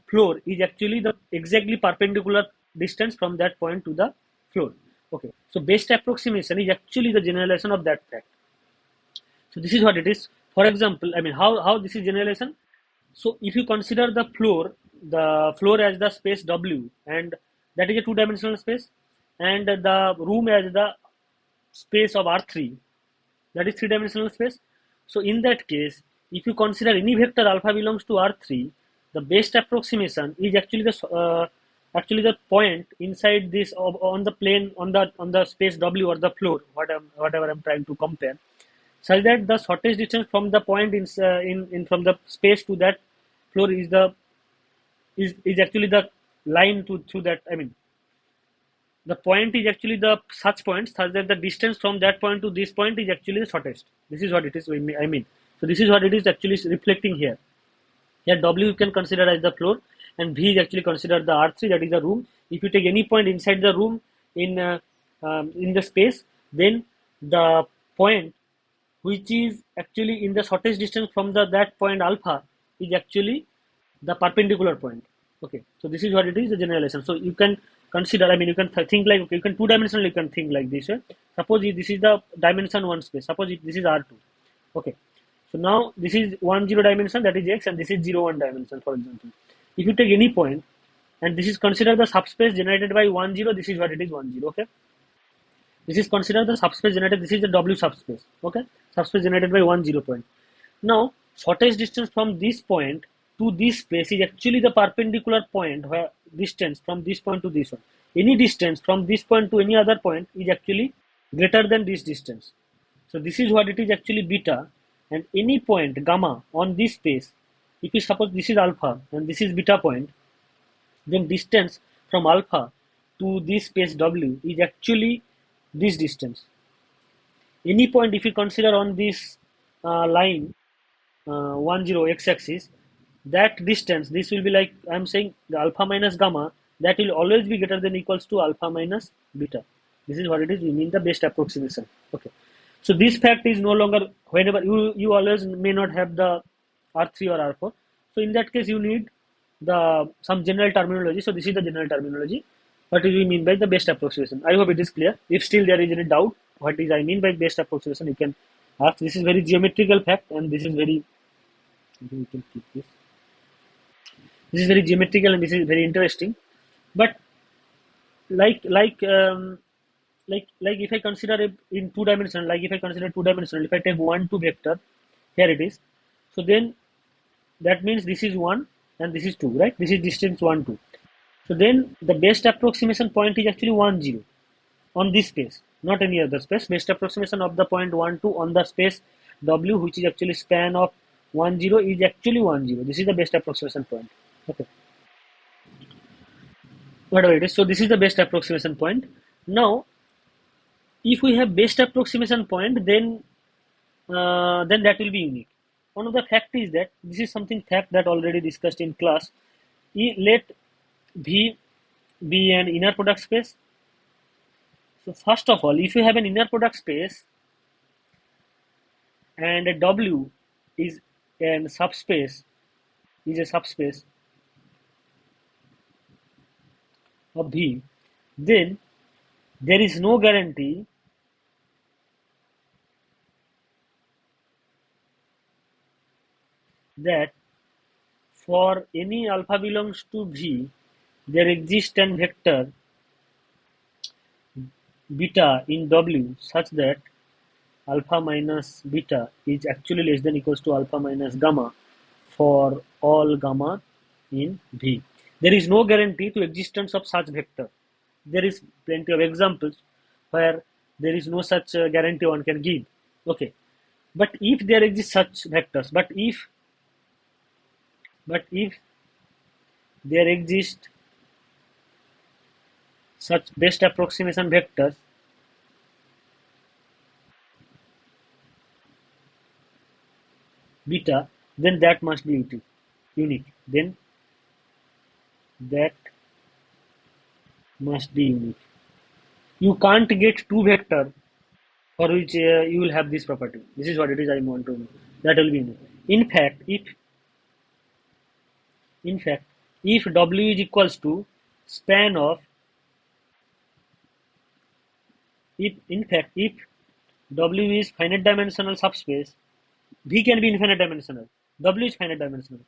floor is actually the exactly perpendicular distance from that point to the floor. Okay, so best approximation is actually the generalization of that fact. So this is what it is. For example, how this is generalization. So if you consider the floor as the space W, and that is a two-dimensional space, and the room as the space of R3, that is three-dimensional space. So in that case, if you consider any vector alpha belongs to R3, the best approximation is actually the point inside this on the plane on the space W, or the floor, whatever I'm trying to compare, such that the shortest distance from the point in from the space to that floor is actually the line through that. The point is actually the such point such that the distance from that point to this point is actually the shortest. This is what it is. So this is what it is actually reflecting here. Here W you can consider as the floor, and V is actually considered the R3, that is the room. If you take any point inside the room in the space, then the point which is actually in the shortest distance from that point alpha is actually the perpendicular point. Okay, so this is what it is, the generalization. So you can consider, you can think like, okay, you can two-dimensional, you can think like this. Suppose this is the dimension 1 space. Suppose this is R2. Okay, so now this is 1, 0 dimension, that is x, and this is 0, 1 dimension, for example. If you take any point, and this is considered the subspace generated by 1, 0, this is what it is, 1, 0. Okay, this is considered the subspace generated, this is the W subspace. Okay, subspace generated by 1, 0 point. Now shortest distance from this point to this space is actually the perpendicular point, where distance from this point to this one. Any distance from this point to any other point is actually greater than this distance. So this is what it is actually beta, and any point gamma on this space, if you suppose this is alpha and this is beta point, then distance from alpha to this space W is actually this distance. Any point if you consider on this line 1, 0 x-axis, that distance, this will be like I'm saying the alpha minus gamma, that will always be greater than equals to alpha minus beta. This is what it is. We mean the best approximation. Okay. So this fact is no longer, whenever you always may not have the R3 or R4. So in that case, you need the some general terminology. So this is the general terminology. What do we mean by the best approximation? I hope it is clear. If still there is any doubt, what is I mean by best approximation, you can ask. This is very geometrical fact, and this is very. We can keep this. This is very geometrical, and this is very interesting. But like like um, like if I consider it in two dimensional, like if I consider two dimensional, if I take 1 2 vector, here it is. So then that means this is 1 and this is 2, right? This is distance 1 2. So then the best approximation point is actually 1 0 on this space, not any other space. Best approximation of the point 1 2 on the space W, which is actually span of 1 0, is actually 1 0. This is the best approximation point. Okay, whatever it is. So this is the best approximation point. Now if we have best approximation point, then that will be unique. One of the fact is that this is something fact that already discussed in class. Let V be an inner product space. So first of all, if you have an inner product space and a W is an subspace, is a subspace of V, then there is no guarantee that for any alpha belongs to V, there exists an vector beta in W such that alpha minus beta is actually less than equals to alpha minus gamma for all gamma in V. There is no guarantee to existence of such vector. There is plenty of examples where there is no such guarantee one can give. Okay, but if there exist such vectors, but if there exist such best approximation vectors, beta, then that must be unique. Then that must be unique. You can't get two vector for which you will have this property. This is what it is I want to know. That will be unique. In fact, if W is equals to span of, if W is finite dimensional subspace, V can be infinite dimensional. W is finite dimensional.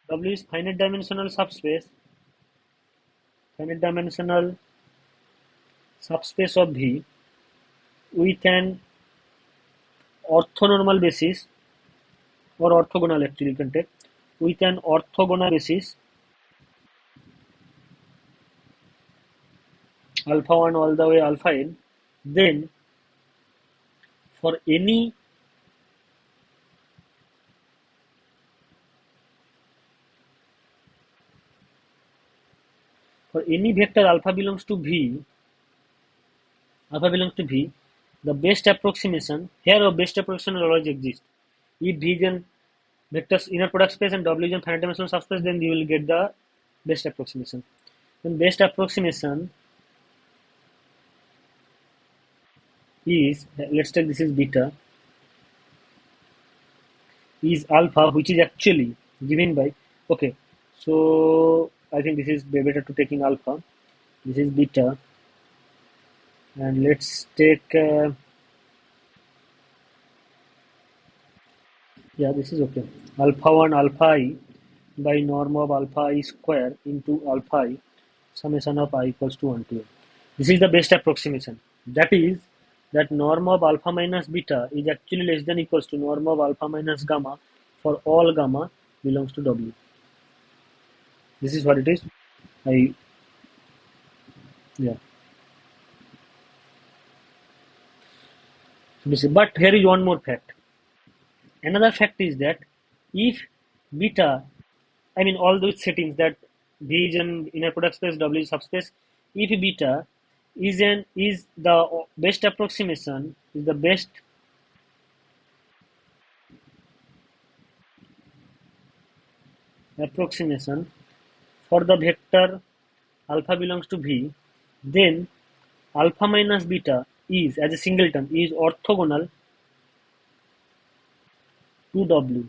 W is finite dimensional subspace, finite dimensional subspace of V with an orthonormal basis, or orthogonal actually you can take, with an orthogonal basis alpha 1 all the way alpha n, then for any vector alpha belongs to V, the best approximation here of best approximation always exists. If V is an vector's inner product space and W is an finite dimensional subspace, then you will get the best approximation. Then best approximation is, let's take this is beta, is alpha, which is actually given by, okay, so I think this is better to taking alpha. This is beta, and let's take yeah, this is okay. Alpha 1 alpha I by norm of alpha I square into alpha I summation of I equals to 1 to n. This is the best approximation. That is, that norm of alpha minus beta is actually less than equals to norm of alpha minus gamma for all gamma belongs to W. This is what it is. Yeah. But here is one more fact. Another fact is that if beta, I mean all those settings that V is an inner product space, W is subspace, if beta is the best approximation, is the best approximation for the vector alpha belongs to V, then alpha minus beta is, as a singleton, is orthogonal to W.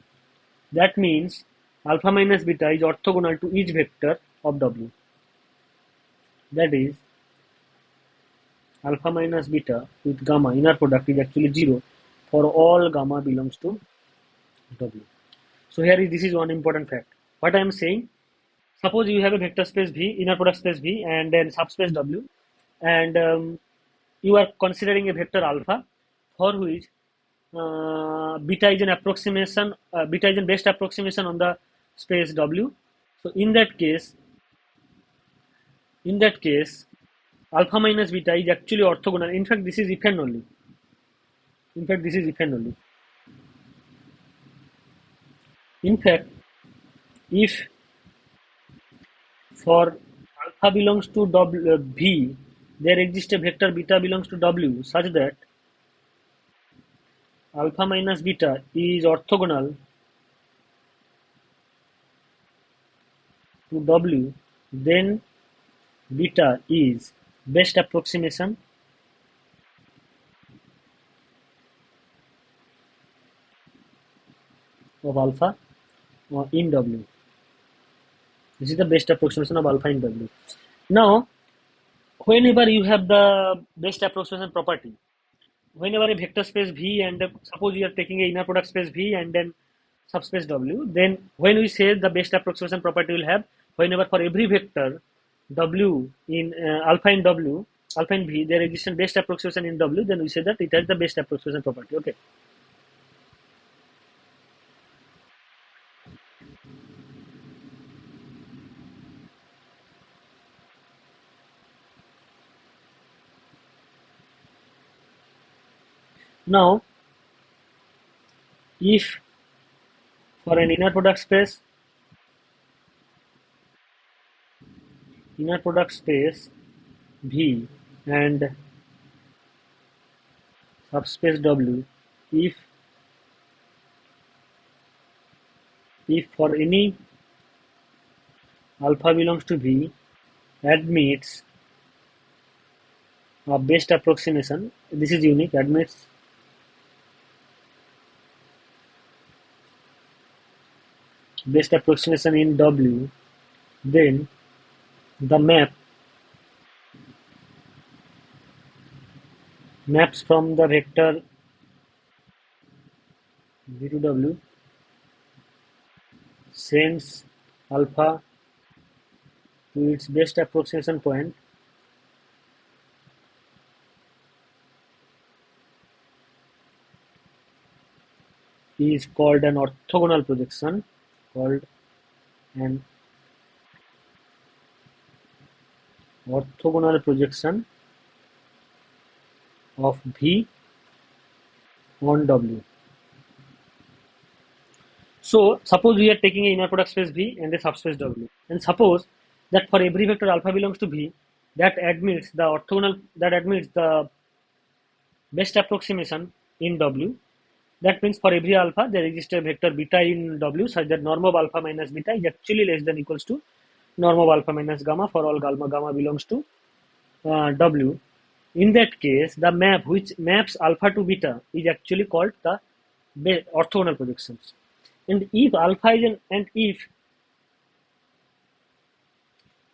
That means alpha minus beta is orthogonal to each vector of W. That is, alpha minus beta with gamma inner product is actually 0 for all gamma belongs to W. So here is, this is one important fact. What I am saying, suppose you have a vector space V, inner product space V, and then subspace W, and you are considering a vector alpha for which beta is an approximation, beta is a best approximation on the space W. So in that case, alpha minus beta is actually orthogonal. In fact, this is if and only. In fact, this is if and only. In fact, if for alpha belongs to V, there exists a vector beta belongs to W such that alpha minus beta is orthogonal to W, then beta is best approximation of alpha in W. This is the best approximation of alpha in W. Now, whenever you have the best approximation property, whenever a vector space V and suppose you are taking a inner product space V and then subspace W, then when we say the best approximation property will have, whenever for every vector W in alpha in W, alpha in V, there exists best approximation in W, then we say that it has the best approximation property. Okay. Now, if for an inner product space V and subspace W, if for any alpha belongs to V admits a best approximation, this is unique, admits best approximation in W, then the maps from the vector V to W sends alpha to its best approximation point is called an orthogonal projection, called an orthogonal projection of V on W. So suppose we are taking a inner product space V and a subspace W, and suppose that for every vector alpha belongs to V, that admits the best approximation in W. That means for every alpha there exists a vector beta in W such that norm of alpha minus beta is actually less than equals to norm of alpha minus gamma for all gamma belongs to W. In that case, the map which maps alpha to beta is actually called the orthogonal projections. And if alpha is and if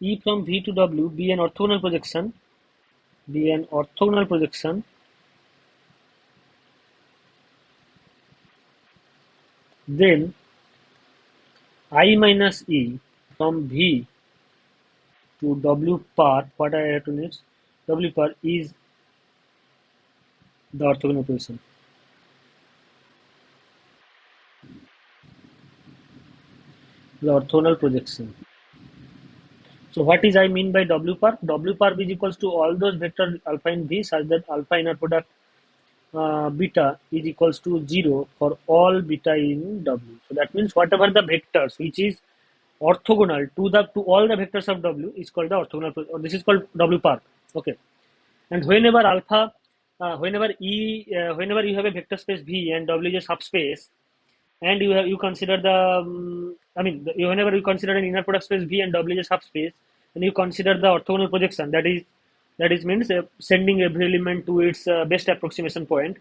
E from V to W be an orthogonal projection, then I minus E from V to W par, what I have to need, W par is the orthogonal projection. The orthogonal projection. So what is I mean by W par? W par is equals to all those vector alpha in V such that alpha inner product beta is equals to 0 for all beta in W. So that means whatever the vectors which is orthogonal to all the vectors of W is called the orthogonal, or this is called W par. Okay. And whenever alpha, whenever you have a vector space V and W is a subspace, and you consider the whenever you consider an inner product space V and W is a subspace, and you consider the orthogonal projection, that is that is means sending every element to its best approximation point.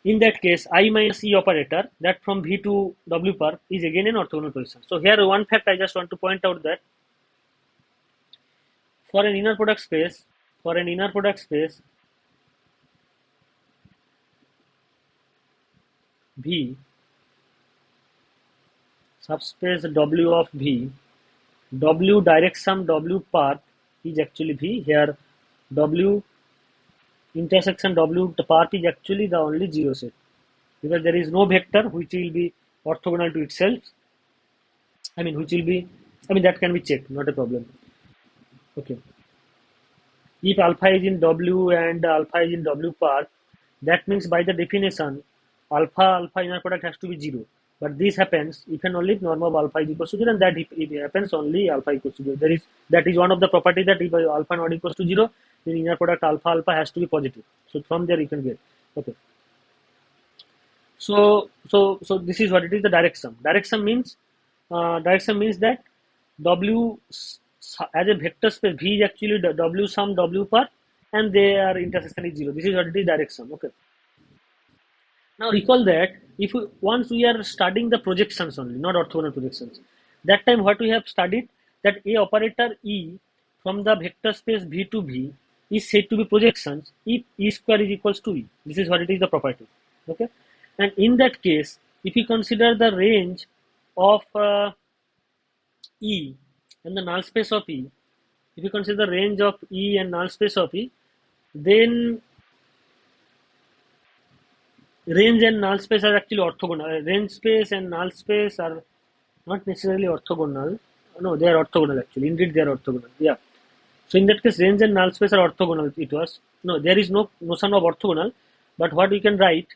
In that case, I minus E operator that from V to W per is again an orthogonal position. So here one fact I just want to point out that for an inner product space, V subspace W of V, W direct sum W path is actually V. Here W intersection W path is actually the only zero set, because there is no vector which will be orthogonal to itself. That can be checked, not a problem. Okay. If alpha is in W and alpha is in W path, that means by the definition, alpha inner product has to be 0. But this happens if and only if norm of alpha is equals to 0, and that it happens only alpha equals to 0. That is one of the property that if alpha not equals to 0, then inner product alpha has to be positive. So from there you can get. Okay. So this is what it is, the direct sum. Direct sum means that W as a vector space, V is actually the W sum W per, and their intersection is 0. This is what it is, direct sum. Okay. Now recall that once we are studying the projections only, not orthogonal projections, that time what we have studied, that a operator E from the vector space V to V is said to be projections if E square is equals to E. This is what it is, the property. Okay, and in that case, if we consider the range of E and the null space of E, if you consider the range of E and null space of E, then range and null space are actually orthogonal. Range space and null space are not necessarily orthogonal. No, they are orthogonal actually. Indeed, they are orthogonal. Yeah. So in that case, range and null space are orthogonal. It was no, there is no notion of orthogonal. But what we can write,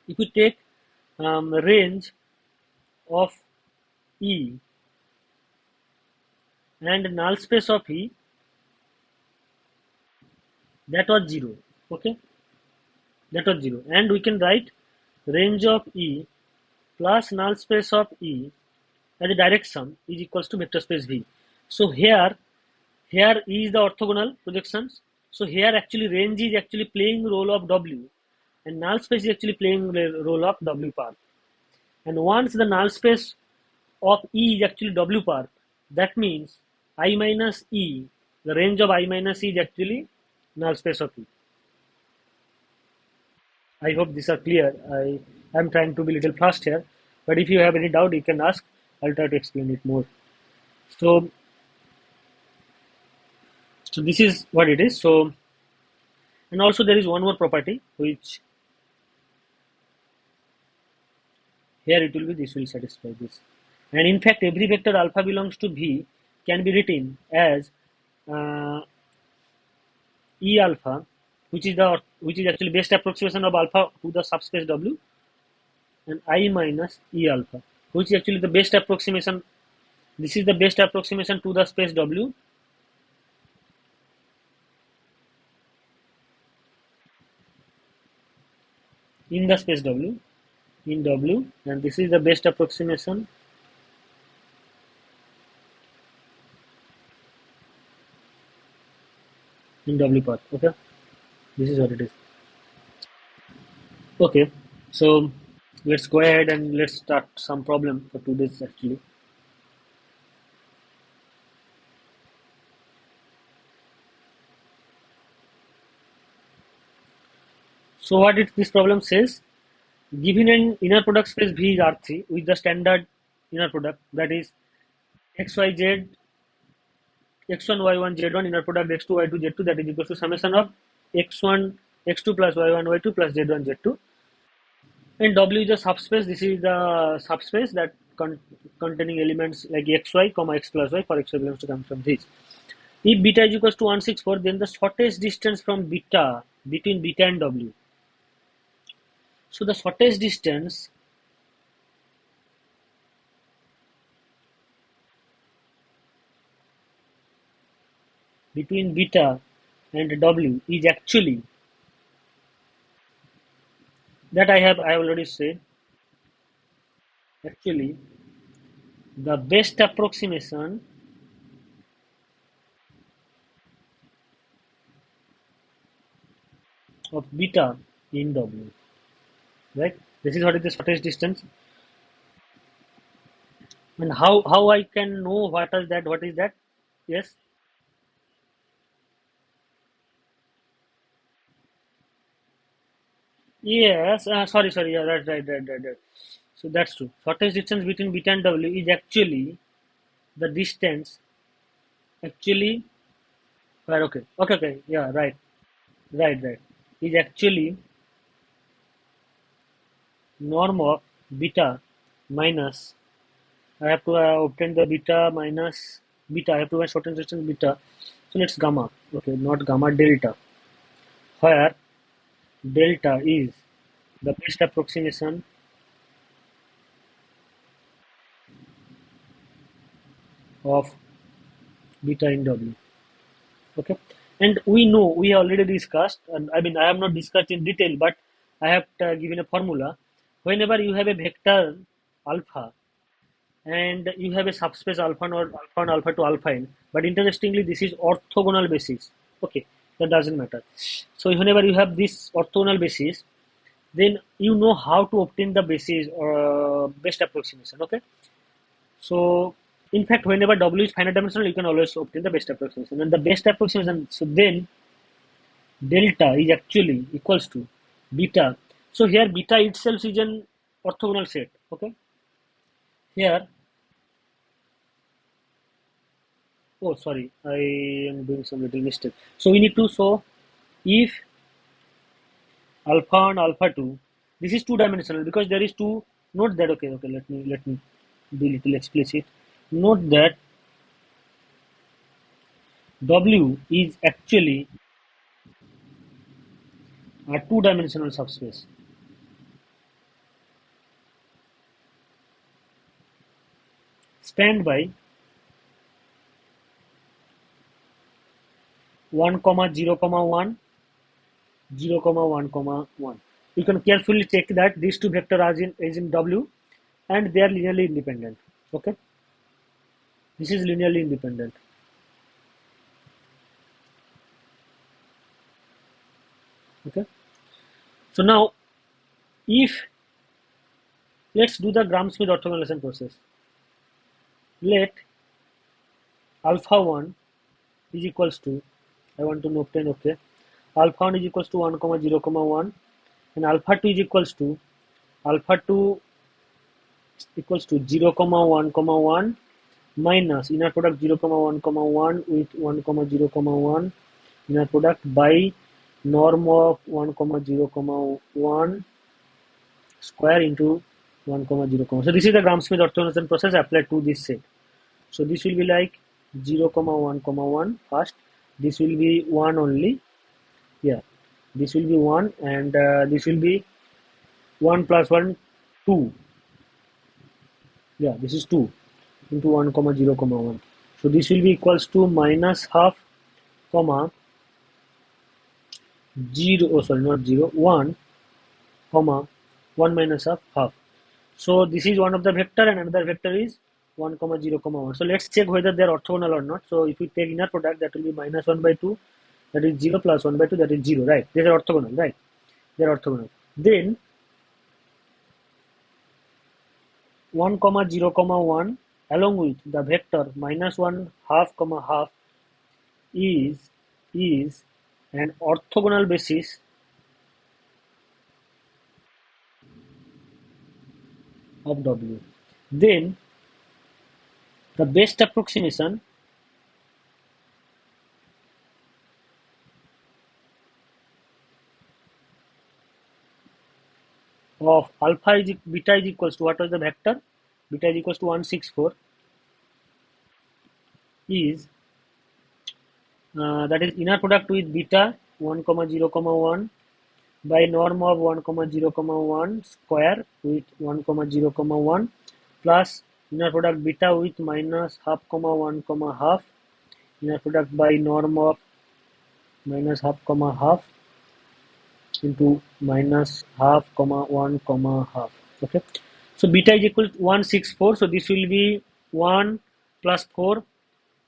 if we take range of E and null space of E, that was 0. Okay, that was 0, and we can write range of E plus null space of E as a direct sum is equals to vector space V. So here E is the orthogonal projections. So here actually range is actually playing role of W, and null space is actually playing the role of W path. And once the null space of E is actually W path, that means I minus E, the range of I minus E is actually null space of E. I hope these are clear. I am trying to be a little fast here, but if you have any doubt, you can ask. I'll try to explain it more. So this is what it is. So, and also there is one more property which here it will be, this will satisfy this. And in fact, every vector alpha belongs to V can be written as E alpha, which is actually best approximation of alpha to the subspace W, and I minus E alpha, which is actually the best approximation. This is the best approximation to the space W, in the space W, in W, and this is the best approximation in W path. Okay, this is what it is. Okay, so let's go ahead and let's start some problem for today's actually. So what this problem says, given an inner product space V is R3 with the standard inner product, that is XYZ, X1, Y1, Z1, inner product X2, Y2, Z2, that is equal to summation of X1, X2 plus Y1, Y2 plus Z1, Z2. And W is the subspace. This is the subspace that containing elements like xy, comma x plus y, for x belongs to come from this. If beta is equals to 164, then the shortest distance from beta between beta and W. So the shortest distance between beta and W is actually, that I have already said, actually the best approximation of beta in W, right? This is what is the shortest distance. And how I can know what is that? What is that? Yes. Yes. Sorry. Yeah, that's right. So that's true. Shortest distance between beta and W is actually the distance. Actually, right. Okay. Yeah. Right. Is actually norm of beta minus. I have to obtain the beta minus beta. I have to find shortest distance beta. So let's gamma. Okay, not gamma, delta. Where delta is the best approximation of beta in W. Okay, and we know we already discussed, and I mean I have not discussed in detail, but I have given a formula. Whenever you have a vector alpha and you have a subspace alpha or alpha and alpha to alpha n, but interestingly this is orthogonal basis. Okay, that doesn't matter. So whenever you have this orthogonal basis, then you know how to obtain the basis or best approximation. Okay, so in fact whenever W is finite dimensional, you can always obtain the best approximation, and the best approximation, so then delta is actually equals to beta. So here beta itself is an orthogonal set. Okay, here, oh sorry, I am doing some little mistake. So we need to show if alpha and alpha 2, this is two dimensional because there is two. Note that, okay, let me be little explicit. Note that W is actually a two-dimensional subspace spanned by 1 comma 0 comma 1, 0 comma 1 comma 1. You can carefully check that these two vectors are in W and they are linearly independent. Okay, this is linearly independent. Okay, so now if let's do the Gram-Schmidt orthogonalization process. Let alpha 1 is equals to, I want to obtain, okay, alpha 1 is equals to 1 comma 0 comma 1, and alpha 2 is equals to alpha 2 equals to 0 comma 1 comma 1 minus inner product 0 comma 1 comma 1 with 1 comma 0 comma 1 inner product by norm of 1 comma 0 comma 1 square into 1 comma 0 comma. So this is the Gram-Schmidt orthogonalization process applied to this set. So this will be like 0 comma 1 comma 1 first. This will be 1 only. Yeah, this will be 1 and this will be 1 plus 1 2. Yeah, this is 2 into 1 comma 0 comma 1. So this will be equals to minus half comma 0, oh sorry, not 0, 1 comma 1 minus half. So this is one of the vector and another vector is 1 comma 0 comma 1. So let's check whether they are orthogonal or not. So if we take inner product, that will be minus 1 by 2, that is 0 plus 1 by 2, that is 0, right? They are orthogonal, right? They are orthogonal. Then 1 comma 0 comma 1 along with the vector minus 1 half comma half is is an orthogonal basis of W. Then the best approximation of alpha is beta is equals to, what was the vector? Beta is equals to 164 is that is inner product with beta 1 comma 0 comma 1 by norm of 1 comma 0 comma 1 square with 1 comma 0 comma 1 plus inner product beta with minus half comma 1 comma half inner product by norm of minus half comma half into minus half comma 1 comma half. Okay, so beta is equal to 164, so this will be 1 plus 4,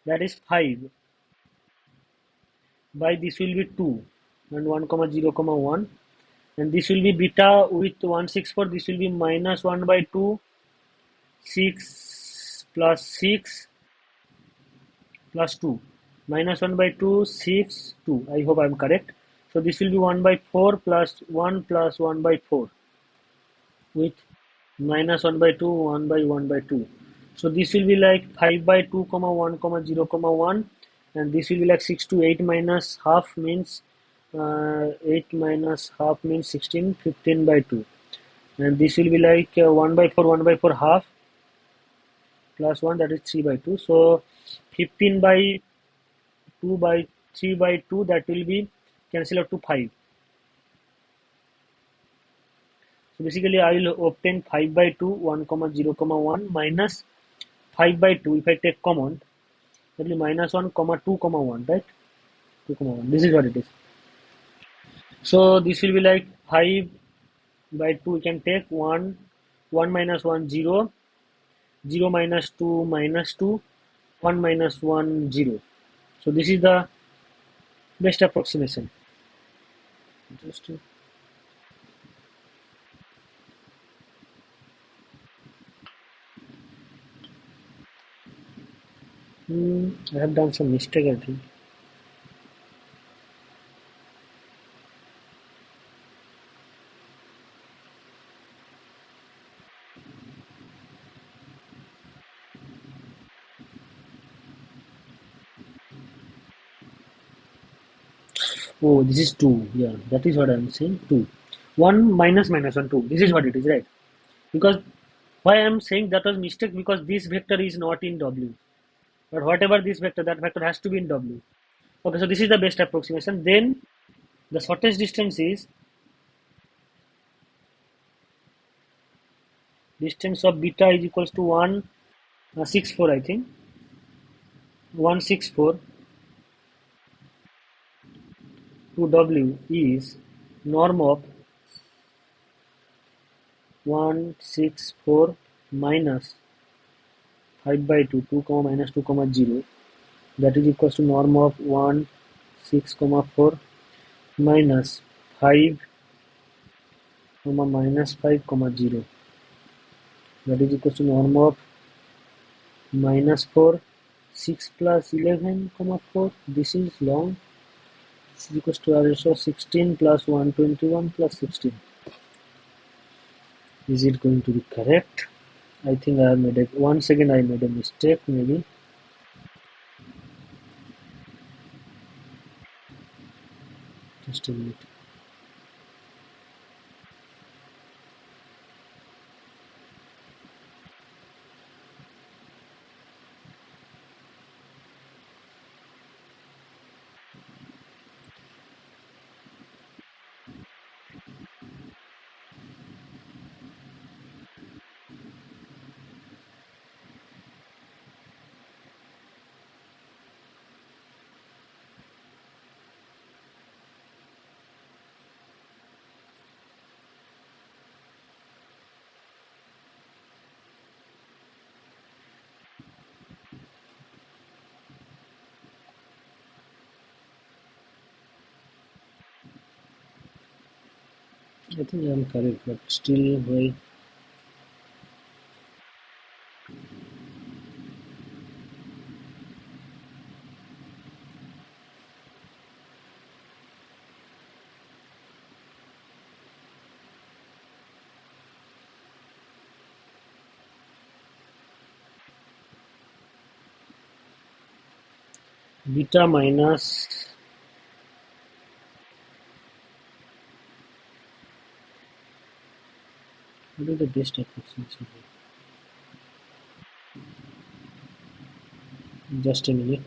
that is 5, by this will be 2. and 1 comma 0 comma 1, and this will be beta with 164. This will be minus 1 by 2, 6 plus 6 plus 2, minus 1 by 2, 6, 2. I hope I am correct. So this will be 1 by 4 plus 1 by 4 with minus 1 by 2, 1 by 1 by 2. So this will be like 5 by 2 comma 1 comma 0 comma 1, and this will be like 6 to 8 minus half means 8 minus half means 16, 15 by 2, and this will be like 1 by 4, 1 by 4 half plus 1, that is 3 by 2. So 15 by 2 by 3 by 2, that will be cancel out to 5. So basically I will obtain 5 by 2, 1 comma 0 comma 1 minus 5 by 2. If I take common, that will be minus 1 comma 2 comma 1, right? 2 comma 1. This is what it is. So this will be like 5 by 2. We can take 1, 1 minus 1, 0, 0 minus 2 minus 2, 1 minus 1, 0. So this is the best approximation. Interesting. I have done some mistake, I think. Oh, this is 2. Yeah, that is what I am saying. 2. 1 minus minus 1, 2. This is what it is, right? Because why I am saying that was mistake, because this vector is not in W. But whatever this vector, that vector has to be in W. Okay, so this is the best approximation. Then the shortest distance is distance of beta is equals to 164, I think. 164 to W is norm of 164 minus 5 by 2, 2 comma minus 2 comma 0. That is equals to norm of 1 6 comma 4 minus 5 comma minus 5 comma 0. That is equals to norm of minus 4 6 plus 11 comma 4. This is long. This is equals to also 16 plus 121 plus 16. Is it going to be correct? I think I have made it. 1 second, I made a mistake maybe. Just a minute. I think I am correct, but still, why? Beta minus what is the best approximation? Just a minute.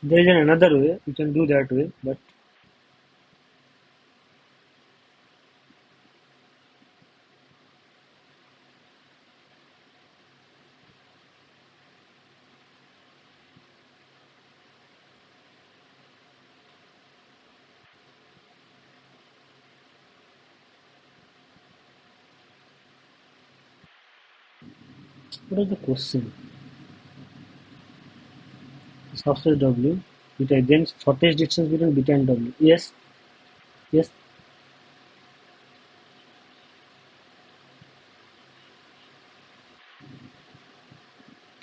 There is another way, you can do that way, but what is the question? Subspace W, beta, then shortest distance between beta and W. Yes, yes.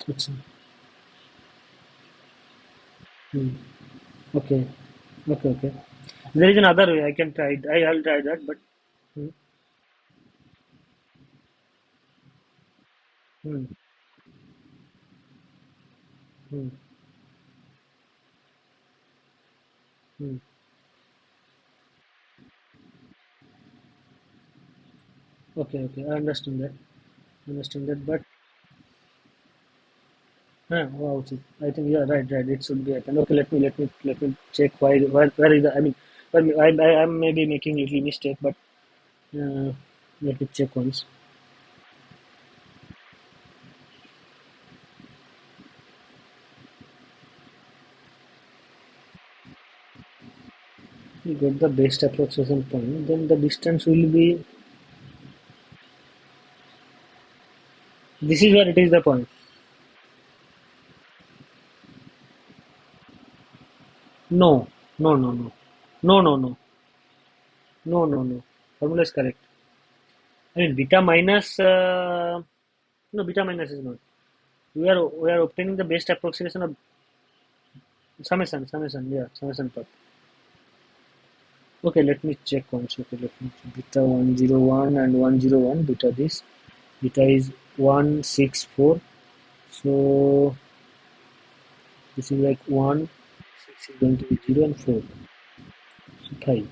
It's, hmm. Okay, okay, okay. There is another way I can try it. I'll try that, but hmm, hmm, hmm, hmm. Okay, okay. I understand that. Understand that, but wow, I think yeah, right, right. It should be happen. Okay, let me check where is the. I mean, I may be making little mistake, but uh, let me check once. You get the best approximation point, then the distance will be. This is where it is the point. No, no, no, no, no, no, no, no, no, no. Formula is correct. I mean, beta minus. No, beta minus is not. We are obtaining the best approximation of summation. Yeah, summation part. Okay, let me check once. Okay, let me beta 101 and 101 beta this. Beta is 164. So this is like 1, 6 is going to be 0 and 4. So 5.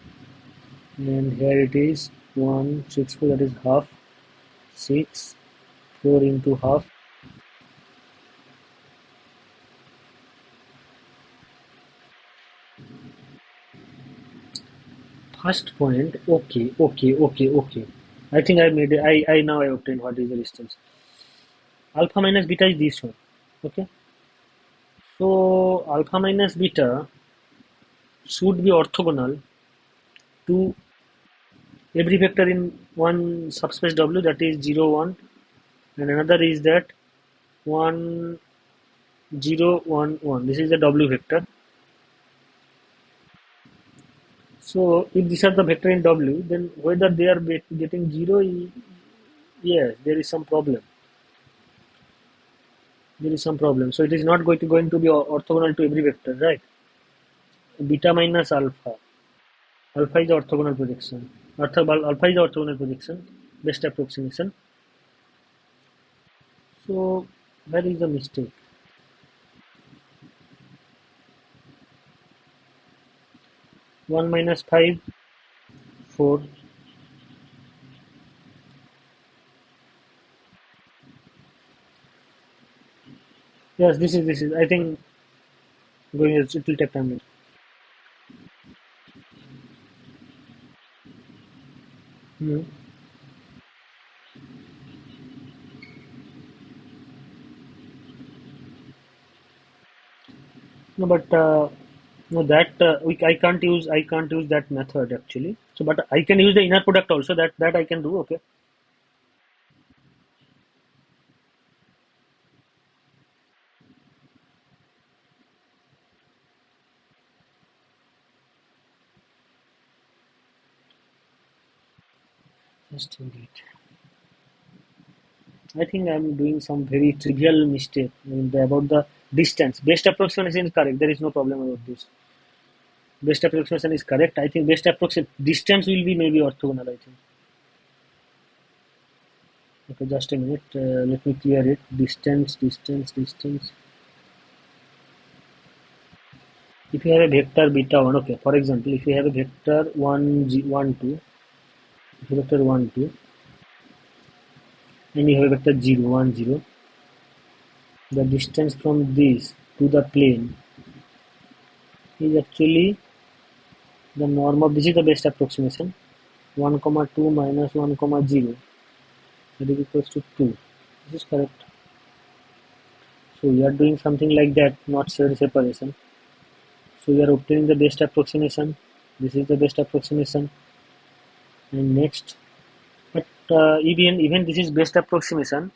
And here it is 164, that is half. 6, 4 into half. First point, okay. I think I made it. I now I obtained what is the distance. Alpha minus beta is this one. Okay. So alpha minus beta should be orthogonal to every vector in one subspace W, that is 0, 1, and another is that 1, 0, 1, 1. This is the W vector. So if these are the vector in W, then whether they are getting 0, yes, there is some problem. There is some problem. So it is not going to be orthogonal to every vector, right? Beta minus alpha. Alpha is the orthogonal projection. Alpha is the orthogonal projection, best approximation. So where is the mistake? 1 minus 5, 4. Yes, this is. I think going it will take time. Hmm. No, but no, that I can't use that method actually. So, but I can use the inner product also. That I can do. Okay. Just wait. I think I'm doing some very trivial mistake about the distance. Best approximation is correct. There is no problem about this. Best approximation is correct. I think best approximation distance will be maybe orthogonal. I think. Okay, just a minute. Let me clear it. Distance. If you have a vector beta 1, okay. For example, if you have a vector 1, 1, 2, if you vector 1, 2, and you have a vector 0, 1, 0, the distance from this to the plane is actually the norm of, this is the best approximation, 1 comma 2 minus 1 comma 0, that is equals to 2. This is correct. So we are doing something like that, not shared separation. So we are obtaining the best approximation. This is the best approximation. And next, but even this is best approximation,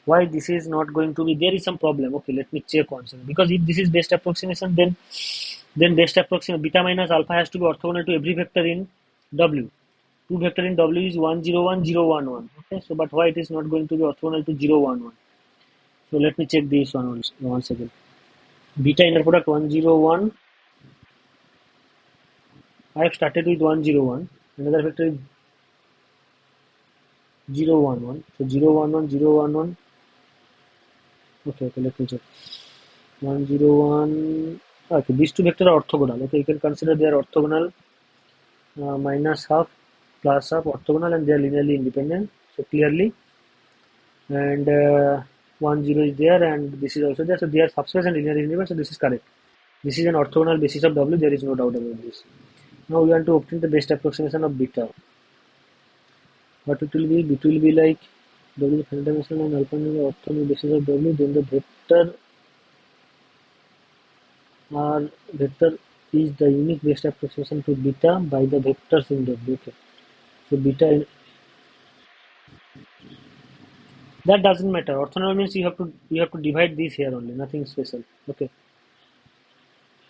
why this is not going to be, there is some problem. Okay, let me check one second. Because if this is best approximation, then best approximation beta minus alpha has to be orthogonal to every vector in W. Two vector in W is 1 0 1 0 1 1. Okay, so but why it is not going to be orthogonal to 0 1 1? So let me check this one once again. Beta inner product 1 0 1. I have started with 1 0 1. Another vector is 0 1 1. So 0 1 1 0 1 1. Okay, let me check. 1 0 1. Okay, these two vectors are orthogonal. Okay, you can consider they are orthogonal, minus half plus half orthogonal, and they are linearly independent. So clearly, and 1 0 is there, and this is also there. So they are subspace and linearly independent. So this is correct. This is an orthogonal basis of W. There is no doubt about this. Now we want to obtain the best approximation of beta. What it will be? It will be like W is finite dimensional and alpha is the orthogonal basis of W. Then the vector is the unique best approximation to beta by the vectors in W. Okay. So beta, that doesn't matter. Orthogonal means you have to divide this here only, nothing special. Okay.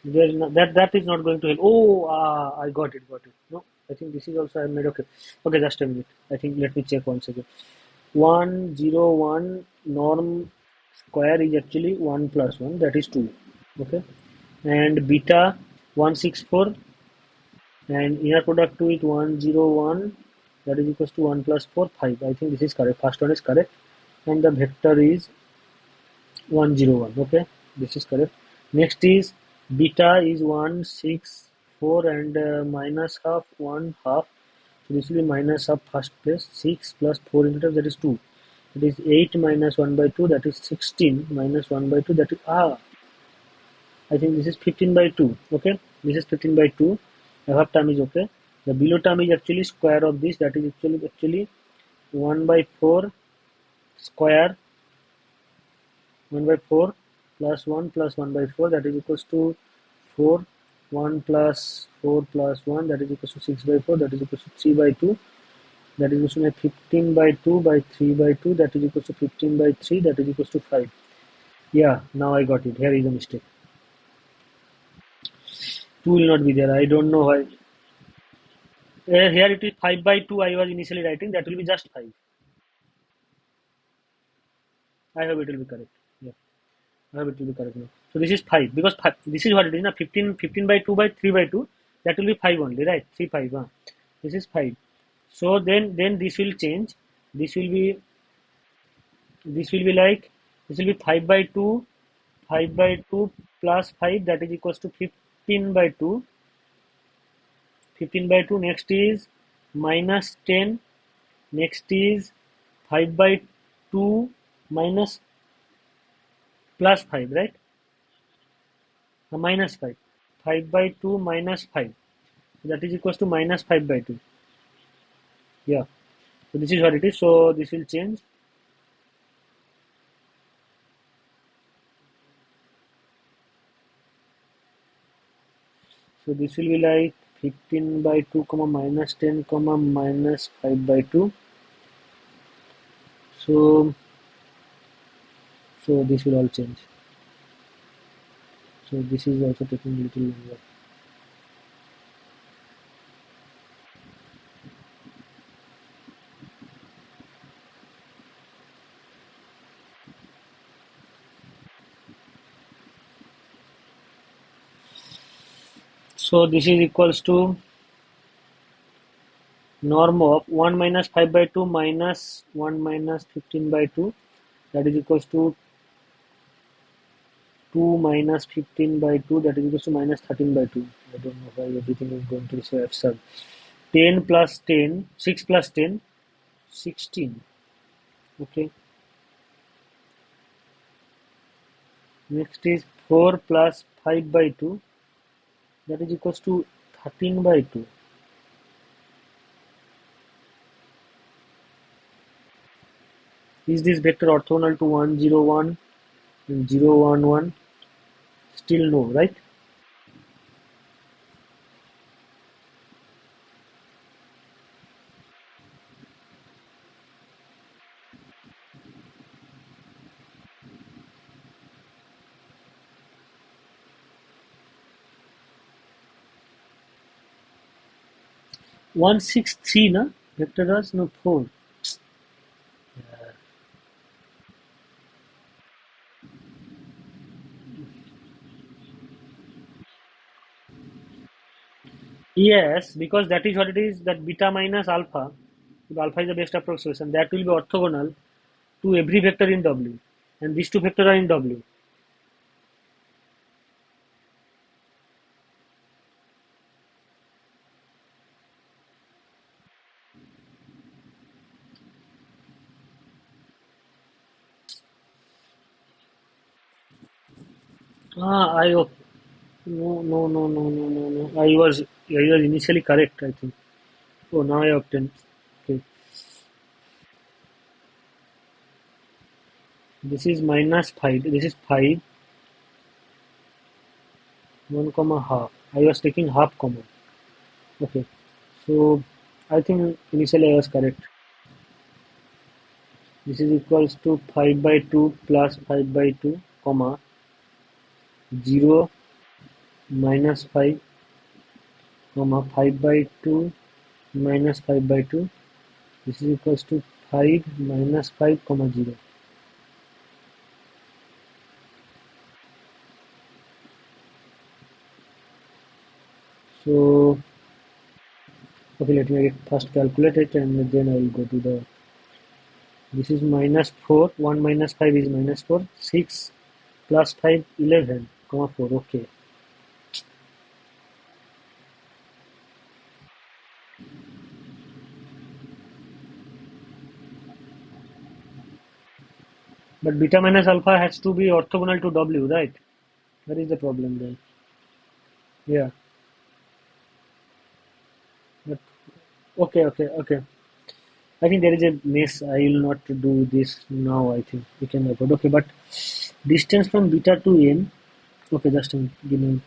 There is not, that is not going to help. Oh, I got it. No, I think this is also I made. Okay, okay, just a minute. I think let me check once again. 1 0 1 norm square is actually 1 plus 1, that is 2. Okay, and beta 164 and inner product to it 1 0 1, that is equals to 1 plus 4 5. I think this is correct. First one is correct, and the vector is 1 0 1. Okay, this is correct. Next is beta is 1 6 4 and minus half 1 half. So this will be minus half first place, 6 plus 4 into that is 2. It is 8 minus 1 by 2, that is 16 minus 1 by 2, that is I think this is 15 by 2. Okay, this is 15 by 2. Above term is okay. The below term is actually square of this, that is actually 1 by 4 square, 1 by 4 plus 1 plus 1 by 4, that is equals to 4. 1 plus 4 plus 1, that is equals to 6 by 4, that is equals to 3 by 2, that is equals to 15 by 2 by 3 by 2, that is equals to 15 by 3, that is equals to 5. Yeah, now I got it. Here is a mistake. 2 will not be there. I don't know why. Here it is 5 by 2 I was initially writing. That will be just 5. I hope it will be correct. Yeah, I hope it will be correct now. So this is 5 because 5, this is what it is now. 15 by 2 by 3 by 2. That will be 5 only, right? 3 5. Huh? This is 5. So then this will change. This will be like, this will be 5 by 2, 5 by 2 plus 5, that is equals to 15 by 2. 15 by 2. Next is minus 10. Next is 5 by 2 minus plus 5, right? Minus 5. 5 by 2 minus 5. So that is equals to minus 5 by 2. Yeah. So this is what it is. So this will change. So this will be like 15 by 2 comma minus 10 comma minus 5 by 2. So this will all change. So this is also taking a little longer. So this is equals to norm of 1 minus 5 by 2 minus 1 minus 15 by 2, that is equals to 2 minus 15 by 2, that is equals to minus 13 by 2. I don't know why everything is going to be so absurd. 10 plus 10, 6 plus 10, 16. Okay. Next is 4 plus 5 by 2. that is equals to 13 by 2. Is this vector orthogonal to 1, 0, 1 and 0, 1, 1? Still no, right? One, 6, 3, na? Vector does no 4. Yes, because that is what it is, that beta minus alpha, if alpha is the best approximation, that will be orthogonal to every vector in W. And these two vectors are in W. No, no, no, no, no, no, no. I was initially correct, I think. Oh, now I obtained. Okay. This is minus 5. This is 5, 1 comma half. I was taking half common. Okay. So I think initially I was correct. This is equals to 5 by 2 plus 5 by 2, comma 0 minus 5, comma 5 by 2 minus 5 by 2. This is equals to 5 minus 5, comma 0. So, okay, let me first calculate it and then I will go to the. This is minus 4. 1 minus 5 is minus 4. 6 plus 5, 11, comma 4. Okay. But beta minus alpha has to be orthogonal to W, right? That is the problem then. Yeah. But okay, okay, okay. I think there is a mess. I will not do this now. I think we can avoid. Okay, but distance from beta to n. Okay, just a minute. Give me.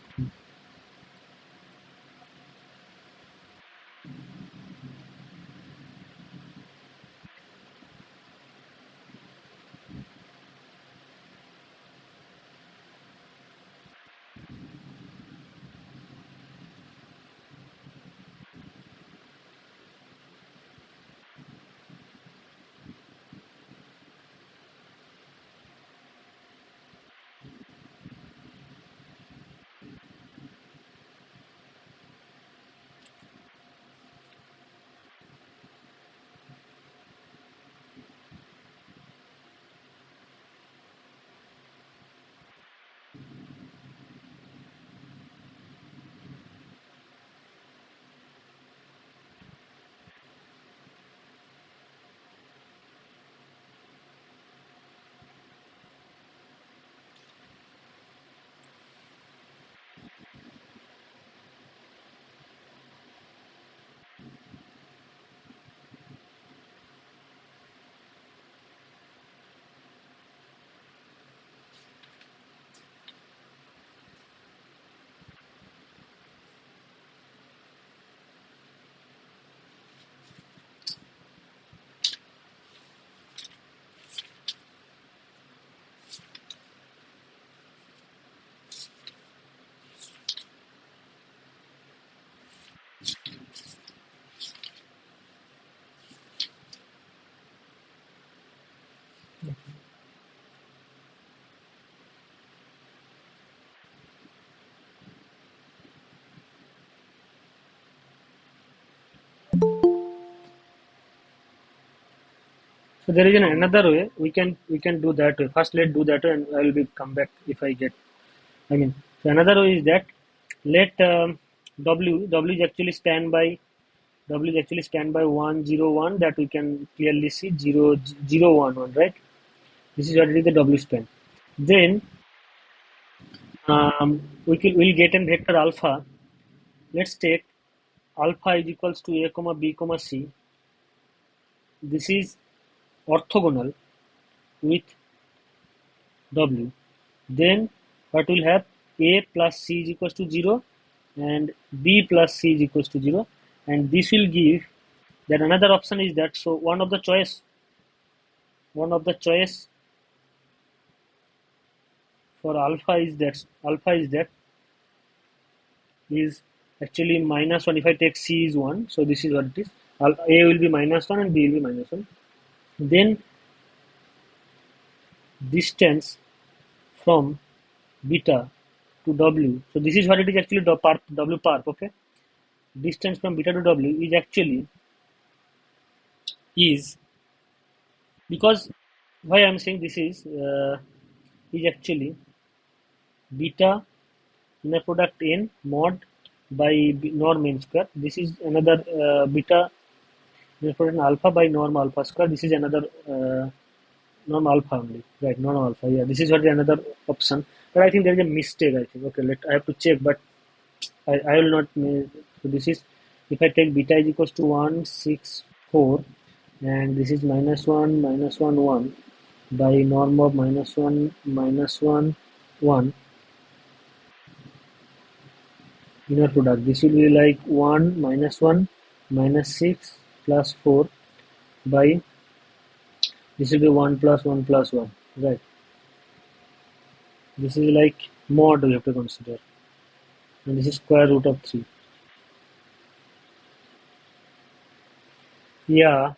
So there is another way. We can do that way. First, let's do that way, and I will be come back if I get. I mean, so another way is that let W is actually stand by W is actually stand by 1, 0, 1, that we can clearly see 0, 0, 1, 1, right? This is already the W span. Then we'll get a vector alpha. let's take alpha is equals to a comma b comma c. This is orthogonal with w. Then what will have a plus c is equals to 0 and b plus c is equals to 0, and this will give that another option is that, so one of the choice for alpha is that is actually -1. If I take c is 1, so this is what it is. A will be -1 and b will be -1. Then distance from beta to w. So this is what it is actually w parp. Okay, distance from beta to w is actually is because why I'm saying this is actually beta inner product n mod by norm n square. This is another beta inner product alpha by norm alpha square. This is another norm alpha only, right? Norm alpha. Yeah, this is what another option. But I think there is a mistake. I think. Okay, I have to check, but I will not. So this is if I take beta is equals to 164, and this is -1 by norm of -1 inner product. This will be like 1 -6 plus 4 by this will be 1 plus 1 plus 1, right? This is like mod we have to consider, and this is square root of 3. Yeah,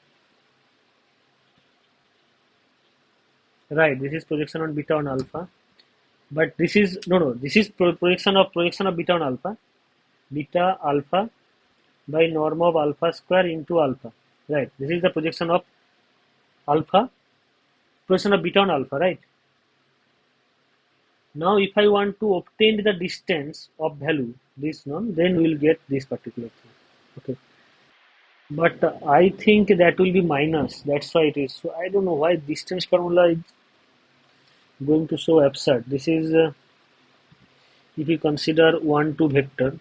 right. This is projection on beta on alpha, but this is no. This is projection of beta on alpha, beta alpha by norm of alpha square into alpha, right? This is the projection of alpha, projection of beta on alpha, right? Now, if I want to obtain the distance of value, this one, then we will get this particular thing. Okay, but I think that will be minus. That's why it is. So I don't know why distance formula is going to so absurd. This is if you consider 1 2 vector.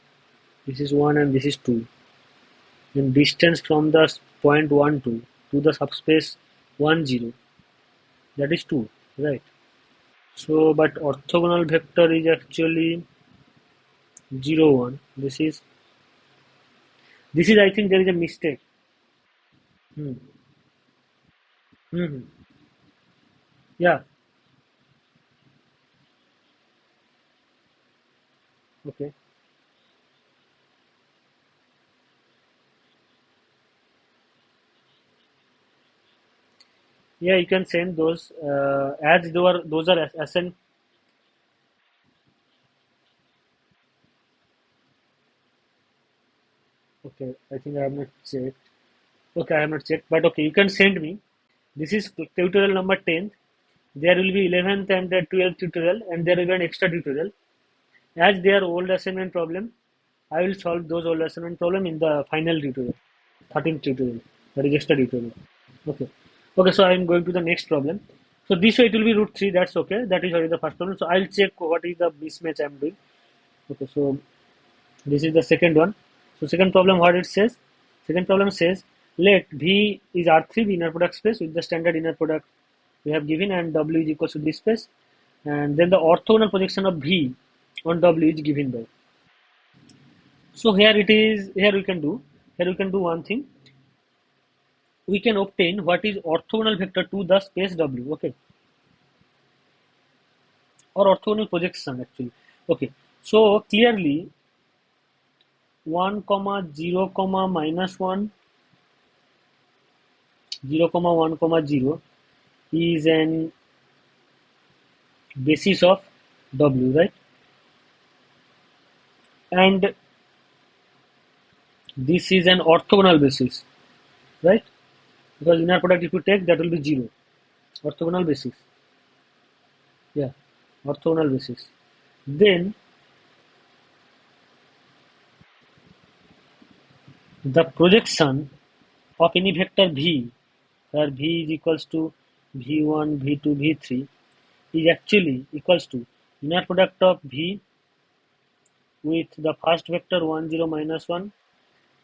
This is 1 and this is 2. Then distance from the point 1 2 to the subspace 1 0. That is 2, right? So, but orthogonal vector is actually 0 1. This is I think there is a mistake. Hmm. Hmm. Yeah. Okay. Yeah, you can send those as those are SN. Okay, I think I have not checked. Okay, I have not checked, but okay, you can send me. This is tutorial number 10. There will be 11th and the 12th tutorial, and there will be an extra tutorial. As they are old assignment problem, I will solve those old assignment problem in the final tutorial, 13th tutorial. That is extra tutorial. Okay. Okay, so I am going to the next problem. So this way it will be root 3. That's okay. That is already the first problem. So I'll check what is the mismatch I am doing. Okay, so this is the second one. So second problem, what it says? Second problem says let V is R3 the inner product space with the standard inner product we have given, and W is equals to this space, and then the orthogonal projection of V on W is given by. So here it is. Here we can do one thing. We can obtain what is orthogonal vector to the space W. Okay, or orthogonal projection actually. Okay, so clearly 1 comma 0 comma minus 1 0 comma 1 comma 0 is an basis of W, right? And this is an orthogonal basis, right? Because inner product if you take, that will be 0. Orthogonal basis. Yeah, orthogonal basis. Then the projection of any vector V, where V is equals to V1, V2, V3, is actually equals to inner product of V with the first vector 1 0 minus 1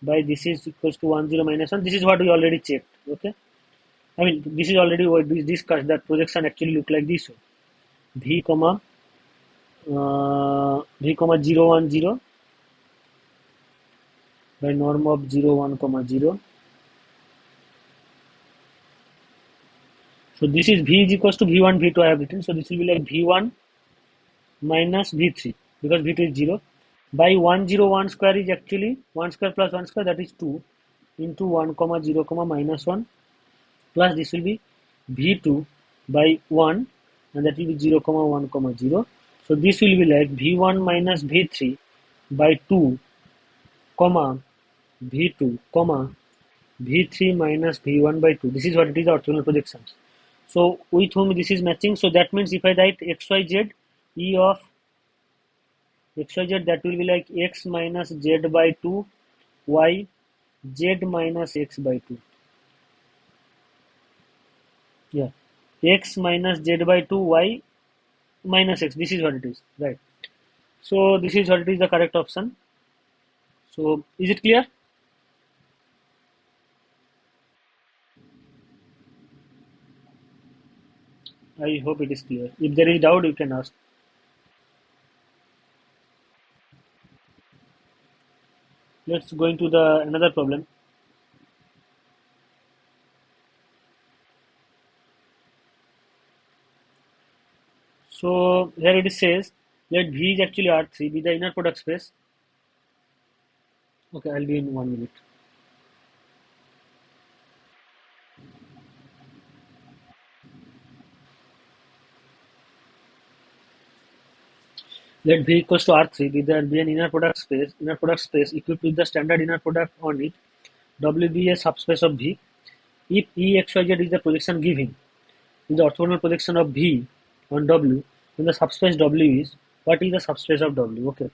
by this is equals to 1 0 minus 1. This is what we already checked. Okay, I mean this is already what we discussed, that projection actually look like this. V comma v comma 0 1 0 by norm of 0 1 comma 0. So this is V is equals to V1 V2 I have written. So this will be like V1 minus V3 because V2 is 0 by 1 0 1 square is actually 1 square plus 1 square, that is 2 into 1 comma 0 comma minus 1, plus this will be V2 by 1 and that will be 0 comma 1 comma 0. So this will be like V1 minus V3 by 2 comma V2 comma V3 minus V1 by 2. This is what it is, orthogonal projections. So with whom this is matching, so that means if I write xyz, E of xyz, that will be like x minus z by 2 y z minus x by 2. Yeah, x minus z by 2 y minus x, this is what it is, right? So this is what it is, the correct option. So is it clear? I hope it is clear. If there is doubt you can ask. Let's go into the another problem. So here it says, let V is actually R3 be the inner product space. Okay, I'll be in 1 minute. Let V equals to R3 be there be an inner product space equipped with the standard inner product on it. W be a subspace of V. If E xyz is the projection given, is the orthogonal projection of V on W, then the subspace W is, what is the subspace of W? Okay.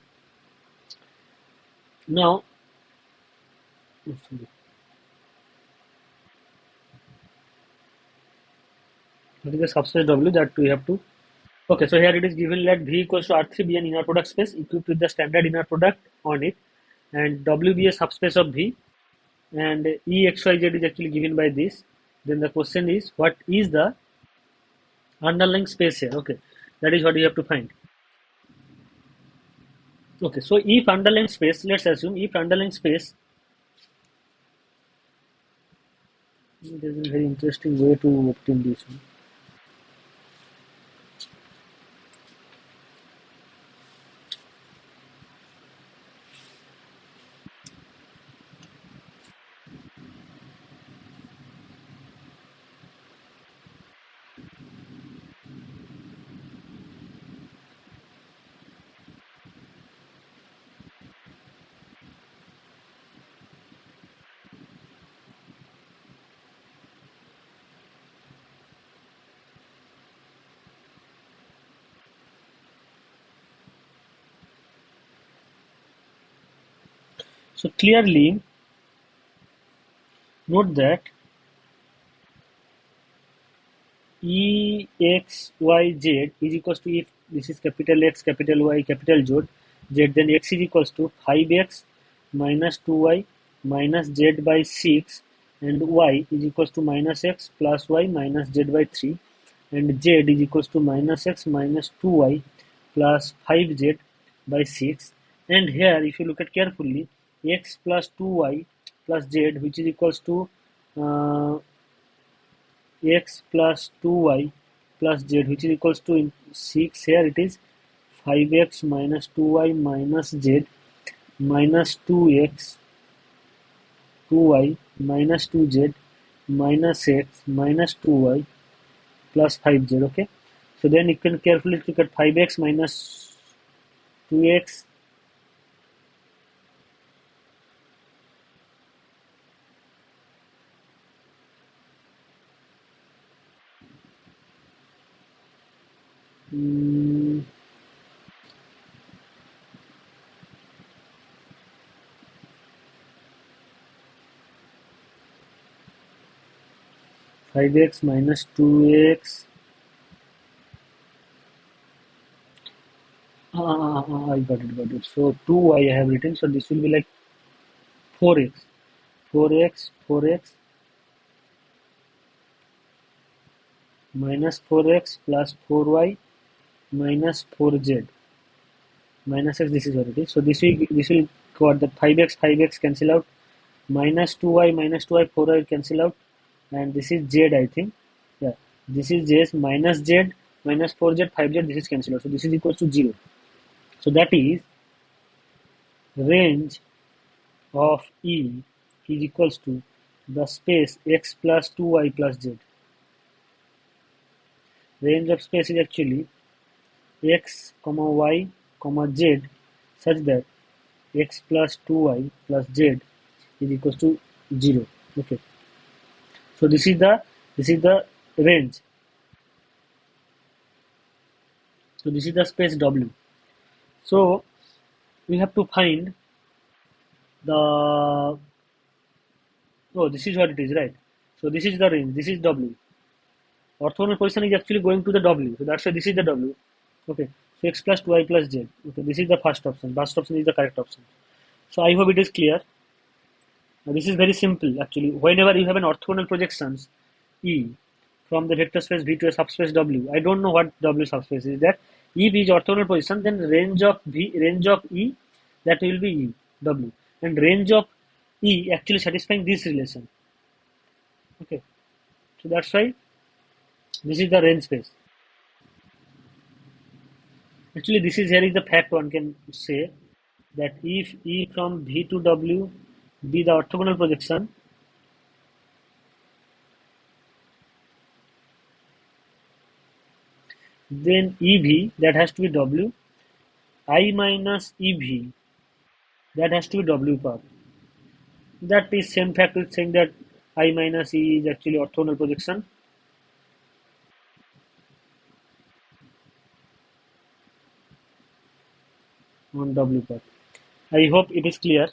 Now, what is the subspace W that we have to? Okay, so here it is given, let V equals to R3 be an inner product space equipped with the standard inner product on it, and W be a subspace of V, and E xyz is actually given by this. Then the question is, what is the underlying space here? Okay, that is what you have to find. Okay, so if underlying space, let's assume if underlying space, there is a very interesting way to obtain this one. So clearly note that E x y z is equals to, if this is capital X, capital Y, capital Z, then x is equals to 5x minus 2y minus z by 6, and y is equals to minus x plus y minus z by 3, and z is equals to minus x minus 2y plus 5z by 6. And here if you look at carefully, x plus 2y plus z, which is equals to uh, x plus 2y plus z, which is equals to 6, here it is 5x minus 2y minus z minus 2x 2y minus 2z minus x minus 2y plus 5z. Okay, so then you can carefully look at 5x minus 2x mm, 5x minus 2x. I got it. So 2y I have written. So this will be like 4x, 4x minus 4x plus 4y minus 4z minus x. This is what it is. So this will got that 5x cancel out, minus 2y 4y cancel out, and this is z, I think. Yeah, this is z minus z minus 4z 5z. This is cancel out. So this is equals to 0. So that is range of E is equals to the space x plus 2y plus z. Range of space is actually x comma y comma z such that x plus 2y plus z is equals to 0. Okay. So this is the range. So this is the space W. So we have to find the, oh, this is what it is, right? So this is the range. This is W. Orthogonal position is actually going to the W. So that's why this is the W. Okay. So x plus 2y plus z. Okay. This is the first option. First option is the correct option. So I hope it is clear. Now this is very simple actually. Whenever you have an orthogonal projections E from the vector space V to a subspace W, I don't know what W subspace is that. If is orthogonal position, then range of E, that will be E W, and range of E actually satisfying this relation. Okay, so that's why this is the range space. Actually, this is here is the fact one can say that if E from V to W be the orthogonal projection, then EV that has to be W, I minus EV that has to be W path. That is same fact with saying that I minus E is actually orthogonal projection. On W path. I hope it is clear.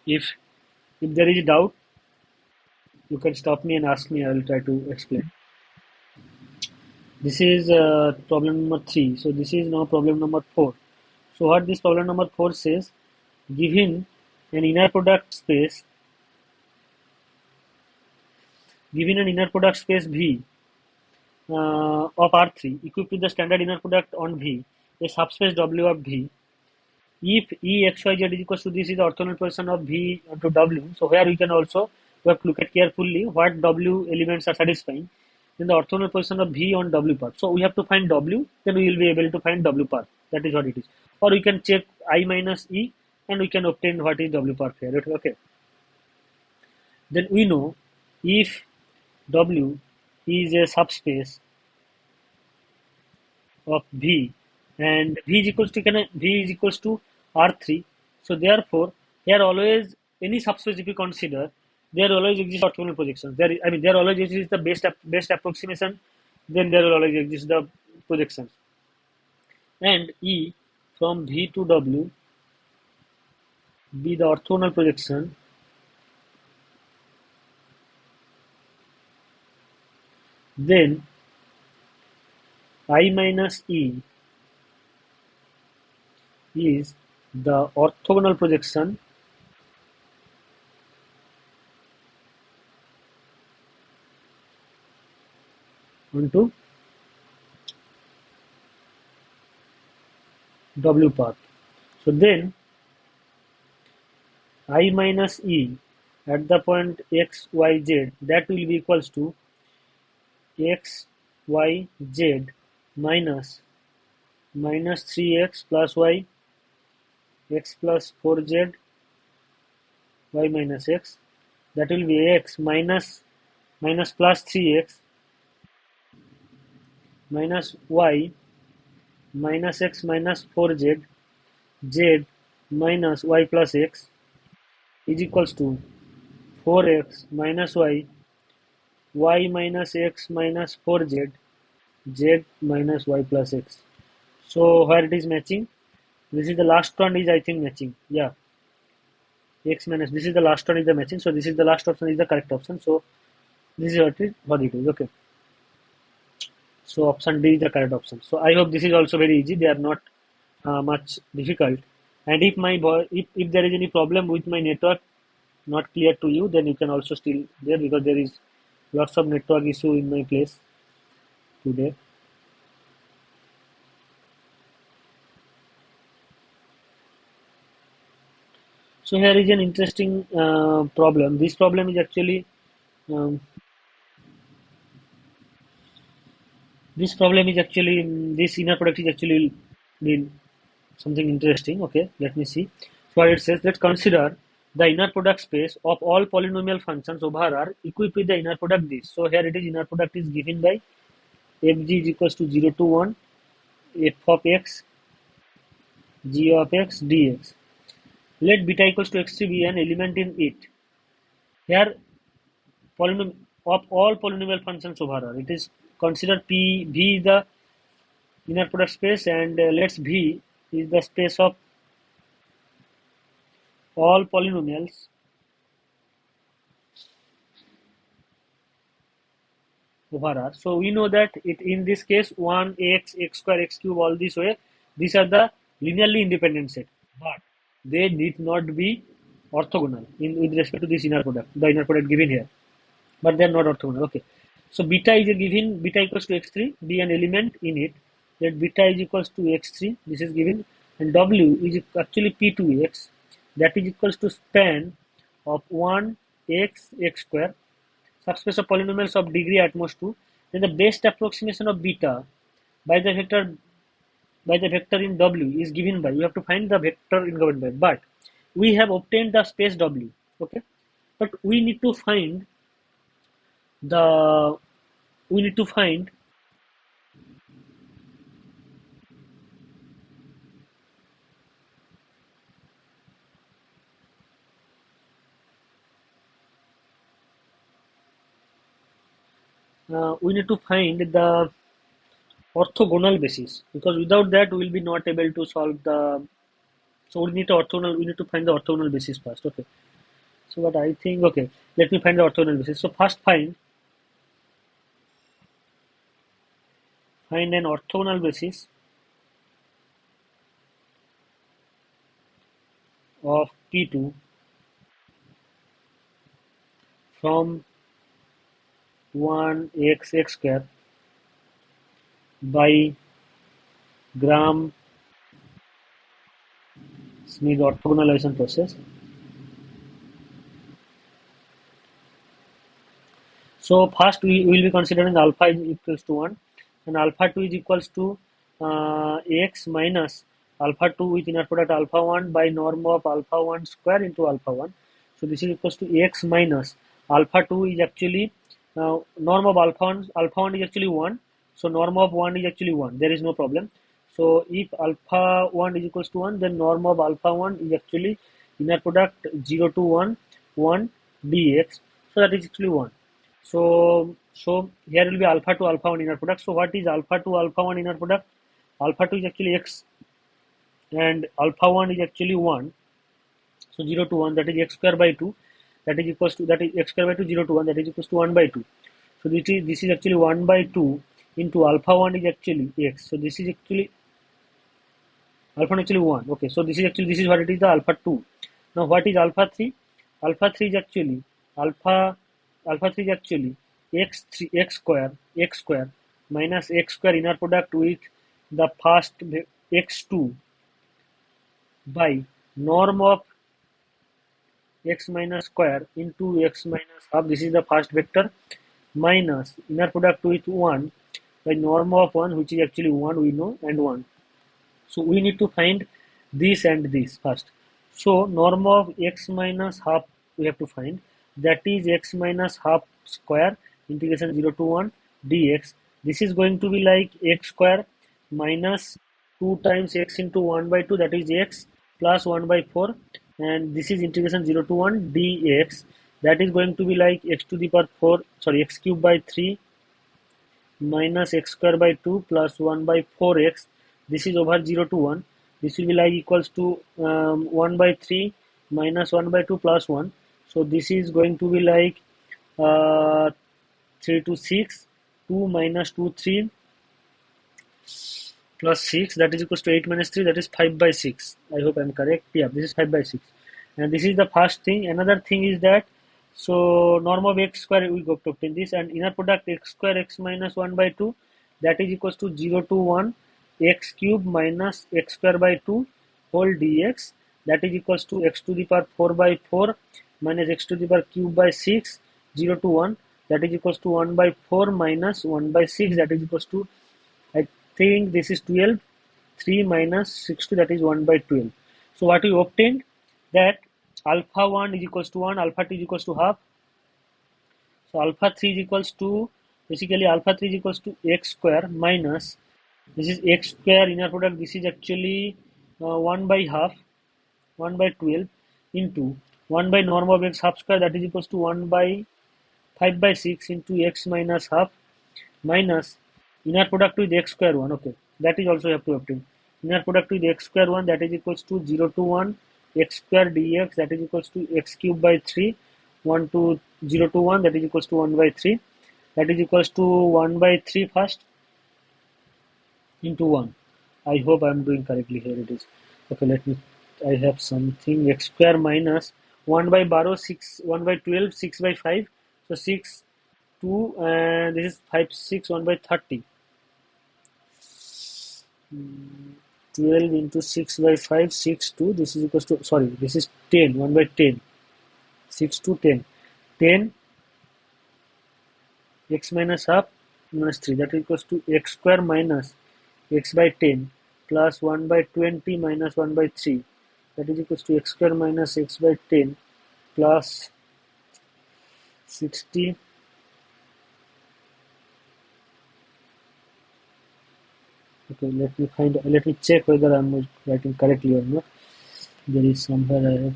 If there is doubt, you can stop me and ask me. I will try to explain. This is problem number 3. So this is now problem number 4. So what this problem number 4 says, given an inner product space, V of R3 equipped with the standard inner product on V, a subspace W of V, if E x y z is equals to this is the orthogonal position of V to W. So here we can also we have to look at carefully what W elements are satisfying in the orthogonal position of V on W path. So we have to find W, then we will be able to find W path. That is what it is. Or we can check I minus E and we can obtain what is W path here. Okay. Then we know if W is a subspace of V and V is equals to R3. So therefore, here always any subspace if you consider, there always exists orthogonal projections. There always exists the best approximation. Then there will always exist the projections. And E from V to W be the orthogonal projection. Then I minus E is the orthogonal projection onto W path. So then I minus E at the point x, y, z, that will be equals to x, y, z minus 3x plus y, x plus 4z, y minus x. That will be x minus plus 3x minus y minus x minus 4z, z minus y plus x is equals to 4x minus y minus x minus 4z, z minus y plus x. So where it is matching, this is the last one is I think matching. Yeah, x minus this is the last one is the matching. So this is the last option is the correct option. So this is what it is. Okay. So option D is the correct option. So I hope this is also very easy. They are not much difficult. And if there is any problem with my network not clear to you, then you can also still there, because there is lots of network issue in my place today. So here is an interesting problem. This problem is actually um, this inner product is actually mean something interesting. Okay, let me see. So what it says, let's consider the inner product space of all polynomial functions over R equipped with the inner product this. So here it is, inner product is given by fg is equals to 0 to 1 f of x g of x dx. Let beta equals to x3 be an element in it. Here polynomial of all polynomial functions over R. It is considered P V is the inner product space, and let's V is the space of all polynomials over R. So we know that it in this case 1 x x square x cube all this way, these are the linearly independent set, but they need not be orthogonal in with respect to this inner product, the inner product given here, but they are not orthogonal. Okay, so beta is a given, beta equals to x3 be an element in it. Let beta is equals to x3, this is given, and w is actually p2x, that is equals to span of 1 x x square, subspace of polynomials of degree at most 2, then the best approximation of beta by the vector in W is given by, you have to find the vector in given by, but we have obtained the space W. Okay, but we need to find the we need to find the orthogonal basis, because without that we will be not able to solve the, so we need to find the orthogonal basis first. Okay, so what I think, okay, let me find the orthogonal basis. So first find an orthogonal basis of P2 from 1 x x square by Gram-Schmidt orthogonalization process. So first we will be considering alpha is equals to 1 and alpha 2 is equals to x minus alpha 2 with inner product alpha 1 by norm of alpha 1 square into alpha 1. So this is equals to x minus alpha 2 is actually norm of alpha 1 is actually 1. So norm of 1 is actually 1. There is no problem. So if alpha 1 is equals to 1, then norm of alpha 1 is actually inner product 0 to 1 1 dx. So that is actually 1. So here will be alpha to alpha 1 inner product. So what is alpha to alpha 1 inner product? Alpha 2 is actually x and alpha 1 is actually 1. So 0 to 1, that is x square by 2, that is equals to, that is x square by 2, 0 to 1, that is equals to 1 by 2. So this is actually 1 by 2 into alpha 1 is actually x. So this is actually alpha 1 actually 1. Okay, so this is what it is, the alpha 2. Now what is alpha 3? Alpha 3 is actually alpha 3 is actually x square minus x square inner product with the first x2 by norm of x minus square into x minus half, this is the first vector, minus inner product with 1 by norm of 1, which is actually 1 we know, and 1. So we need to find this and this first. So norm of x minus half we have to find, that is x minus half square integration 0 to 1 dx. This is going to be like x square minus 2 times x into 1 by 2, that is x plus 1 by 4, and this is integration 0 to 1 dx, that is going to be like x to the power 4, sorry, x cube by 3 minus x square by 2 plus 1 by 4x, this is over 0 to 1, this will be like equals to 1 by 3 minus 1 by 2 plus 1, so this is going to be like 3 to 6, 2 minus 2 3, plus 6, that is equals to 8 minus 3, that is 5 by 6. I hope I'm correct. Yeah, this is 5 by 6. And this is the first thing. Another thing is that, so norm of x square, we got to obtain this, and inner product x square x minus 1 by 2, that is equals to 0 to 1 x cube minus x square by 2 whole dx, that is equals to x to the power 4 by 4 minus x to the power cube by 6, 0 to 1, that is equals to 1 by 4 minus 1 by 6, that is equals to, I think this is 12, 3 minus 60, that is 1 by 12. So what we obtained, that alpha 1 is equals to 1, alpha 2 is equals to half. So alpha 3 is equals to, basically alpha 3 is equals to x square minus, this is x square inner product, this is actually 1 by half, 1 by 12 into 1 by norm of x half square, that is equals to 1 by 5 by 6 into x minus half minus inner product with x square 1. Okay, that is also you have to obtain. Inner product with x square 1, that is equals to 0 to 1 x square dx, that is equals to x cube by 3, 1 to 0 to 1, that is equals to 1 by 3, that is equals to 1 by 3 first into 1. I hope I am doing correctly here. It is okay. Let me, I have something, x square minus 1 by borrow 6, 1 by 12, 6 by 5, so 6 2, and this is 5 6, 1 by 30. 12 into 6 by 5, 6 2, this is equals to, sorry, this is 10, 1 by 10, 6 to 10, 10 x minus half minus 3, that equals to x square minus x by 10 plus 1 by 20 minus 1 by 3, that is equals to x square minus x by 10 plus 60. Okay, let me check whether I'm writing correctly or not. There is somewhere I have.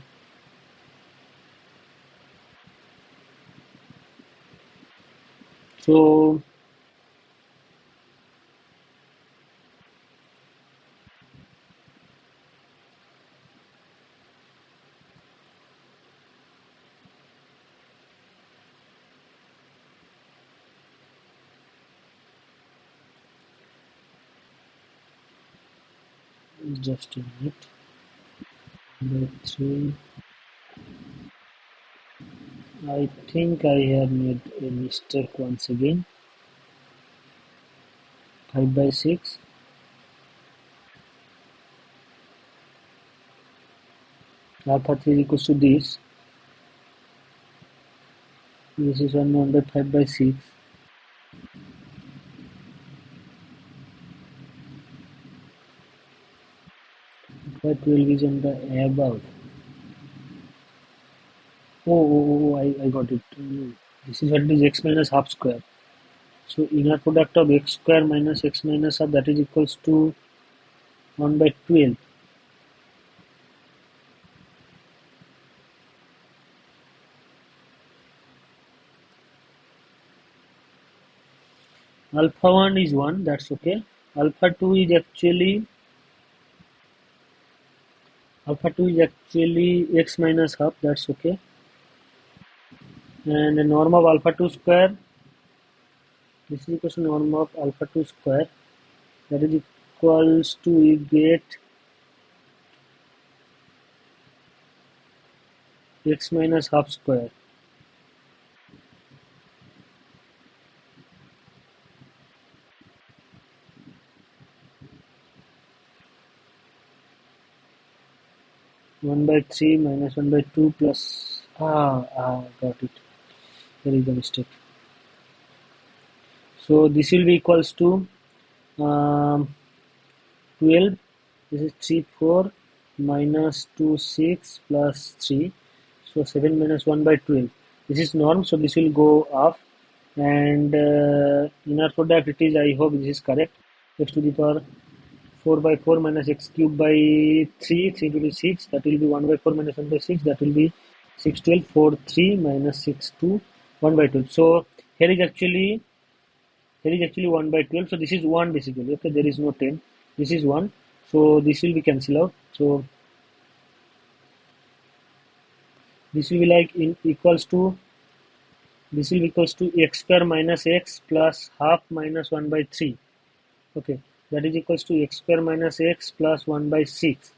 So just a minute. By 3, I think I have made a mistake once again. 5 by 6, alpha 3 is equals to this. This is 1 by 5 by 6. Alpha 12 is on the above. I got it. This is what it is, x minus half square. So inner product of x square minus x minus half, that is equals to 1 by 12. Alpha 1 is 1, that's okay. Alpha 2 is actually x minus half, that's okay. And the norm of alpha 2 square, this is equals to norm of alpha 2 square, that is equals to, we get x minus half square. One by 3 minus 1 by 2 plus, got it. There is a mistake. So this will be equals to 12. This is 3 4 minus 2 6 plus 3. So 7 minus 1 by 12. This is norm, so this will go off. And inner product, it is, I hope this is correct. X to the power 4 by 4 minus x cube by 3, 3 to the 6, that will be 1 by 4 minus 1 by 6, that will be 6 12, 4 3 minus 6 2, 1 by 12. So here is actually 1 by 12, so this is 1 basically. Okay, there is no 10, this is 1, so this will be cancelled out. So this will be like in equals to, x square minus x plus half minus 1 by 3. Okay, that is equals to x square minus x plus 1 by 6.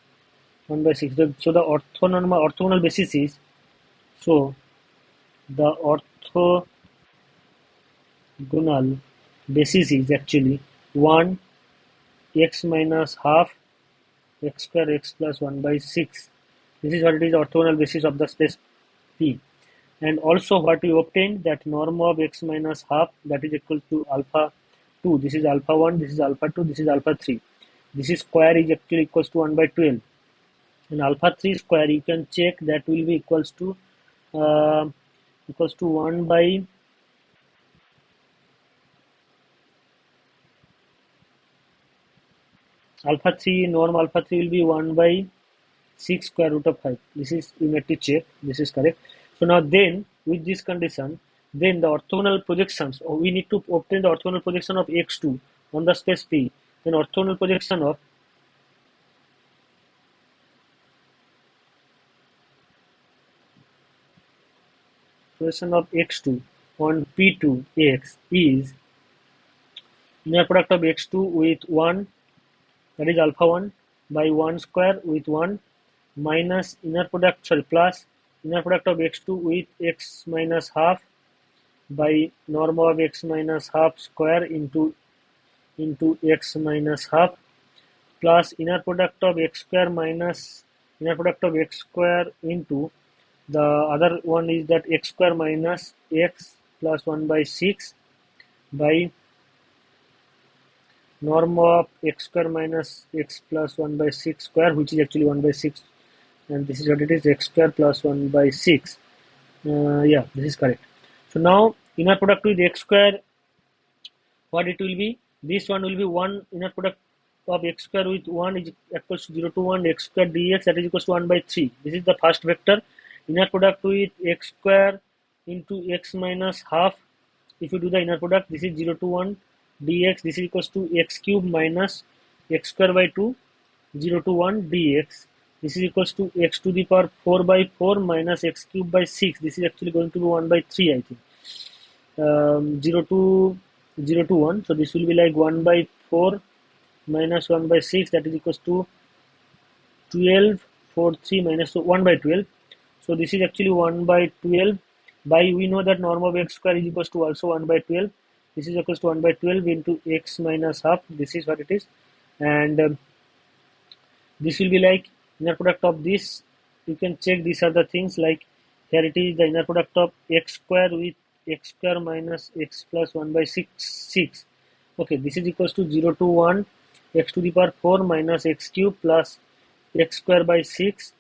1 by 6. So the orthogonal basis is, so the orthogonal basis is actually 1 x minus half x square x plus 1 by 6. This is what it is, orthogonal basis of the space P. And also what we obtained, that norm of x minus half, that is equal to alpha 2. This is alpha 1, this is alpha 2, this is alpha 3. This is square is actually equals to 1 by 12. And alpha 3 square, you can check, that will be equals to 1 by alpha 3, norm alpha 3 will be 1 by 6 square root of 5. This is, you need to check, this is correct. So now then, with this condition, then the orthogonal projections, we need to obtain the orthogonal projection of x2 on the space P. Then orthogonal projection of x2 on P2x is inner product of x2 with 1, that is alpha 1, by 1 square with 1 minus plus inner product of x2 with x minus half by norm of x minus half square into x minus half, plus inner product of x square minus inner product of x square into the other one is that x square minus x plus 1 by 6 by norm of x square minus x plus 1 by 6 square, which is actually 1 by 6, and this is what it is, x square plus 1 by 6. Yeah, this is correct. So now inner product with x square, what it will be, this one will be 1 inner product of x square with 1 is equals to 0 to 1 x square dx, that is equals to 1 by 3. This is the first vector. Inner product with x square into x minus half, if you do the inner product, this is 0 to 1 dx, this is equals to x cube minus x square by 2, 0 to 1 dx, this is equals to x to the power 4 by 4 minus x cube by 6, this is actually going to be 1 by 3, I think. 0 to 1, so this will be like 1 by 4 minus 1 by 6, that is equals to 12, 4, 3 minus, so 1 by 12. So this is actually 1 by 12 by, we know that norm of x square is equals to also 1 by 12. This is equals to 1 by 12 into x minus half. This is what it is. And this will be like inner product of this. You can check, these are the things, like here it is the inner product of x square with x square minus x plus 1 by 6. Okay, this is equals to 0 to 1 x to the power 4 minus x cube plus x square by 6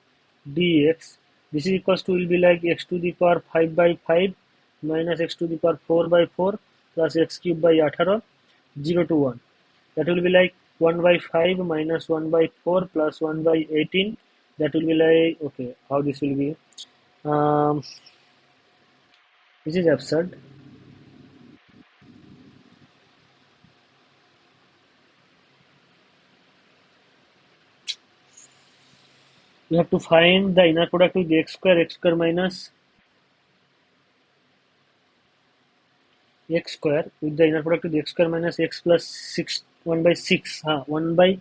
dx. This is equals to, will be like x to the power 5 by 5 minus x to the power 4 by 4 plus x cube by 18, 0 to 1. That will be like 1 by 5 minus 1 by 4 plus 1 by 18. That will be like, okay, how this will be? This is absurd. You have to find the inner product with x square minus x square with the inner product with x square minus x plus 6, 1 by 6, 1 by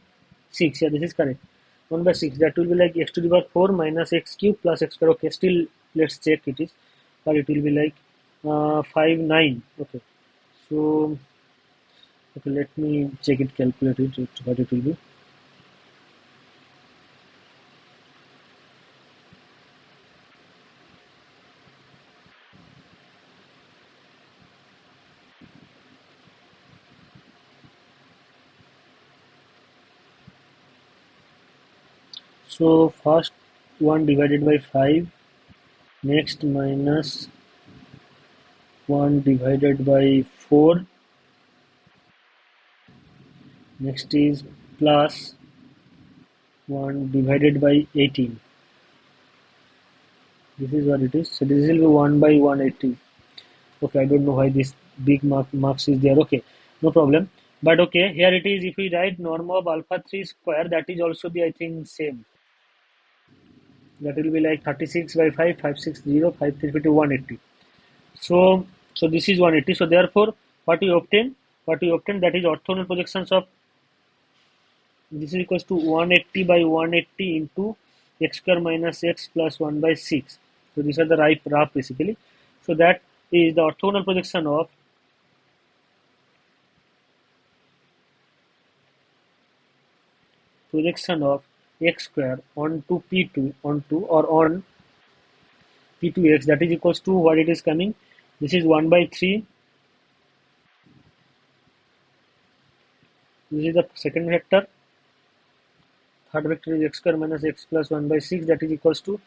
6, yeah, this is correct, 1 by 6, that will be like x to the power 4 minus x cube plus x square. Okay, still let's check it is, but it will be like 5, 9. Okay, so okay, let me check it, calculate it, what it will be. So first 1 divided by 5, next minus 1 divided by 4, next is plus 1 divided by 18. This is what it is. So this will be 1 by 180. Okay, I don't know why this big marks is there. Okay, no problem. But okay, here it is. If we write norm of alpha 3 square, that is also the, I think, same. That will be like 36 by 5, 560, 550, 180. So this is 180. So therefore, what we obtain, that is orthogonal projections of This is equals to 180 by 180 into x square minus x plus 1 by 6. So these are the rough basically. So that is the orthogonal projection of x square onto P2 onto or on P2x, that is equals to what it is coming. This is 1 by 3. This is the second vector. Third vector is x square minus x plus 1 by 6, that is equals to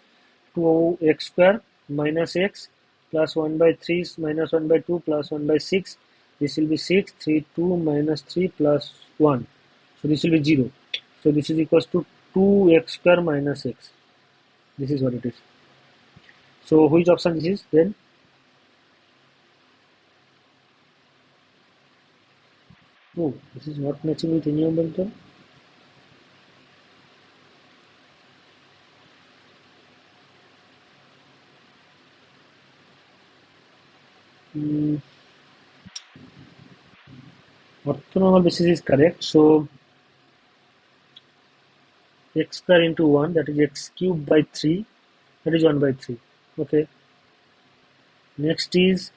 2x square minus x plus 1 by 3 minus 1 by 2 plus 1 by 6. This will be 6, 3, 2 minus 3 plus 1. So this will be 0. So this is equals to 2x square minus x. This is what it is. So which option this is then? Oh, this is not matching with any of them. Orthogonal basis is correct. So x square into 1, that is x cube by 3, that is 1 by 3. Okay. Next is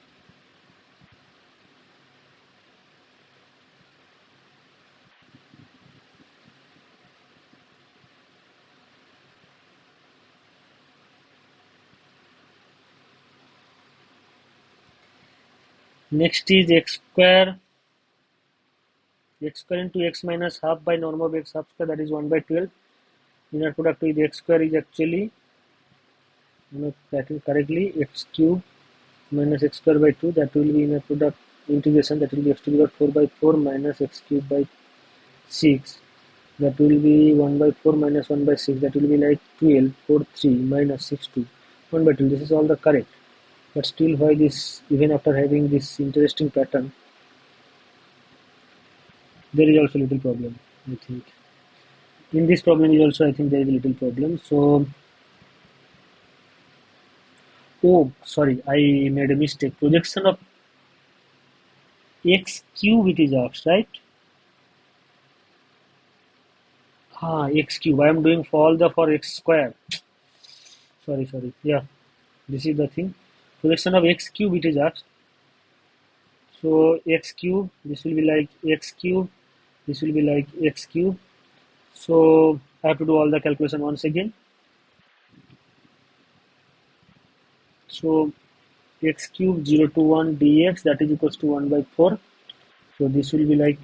x square into x minus half by norm of x half square, that is 1 by 12. Inner product with x square is actually, correctly, x cube minus x square by 2, that will be inner product integration, that will be x to the power 4 by 4 minus x cube by 6, that will be 1 by 4 minus 1 by 6, that will be like 12, 4, 3 minus 6, 2, 1 by 2. This is all the correct. But still, why this, even after having this interesting pattern, there is also little problem, I think. In this problem is also, I think there is a little problem. So, oh, sorry, I made a mistake. Projection of x cube it is asked, right? X cube. I am doing for x square. Sorry. Yeah, this is the thing. Projection of x cube it is asked. So x cube, this will be like x cube, this will be like x cube. So I have to do all the calculation once again. So x cube 0 to 1 dx, that is equals to 1 by 4. So this will be like,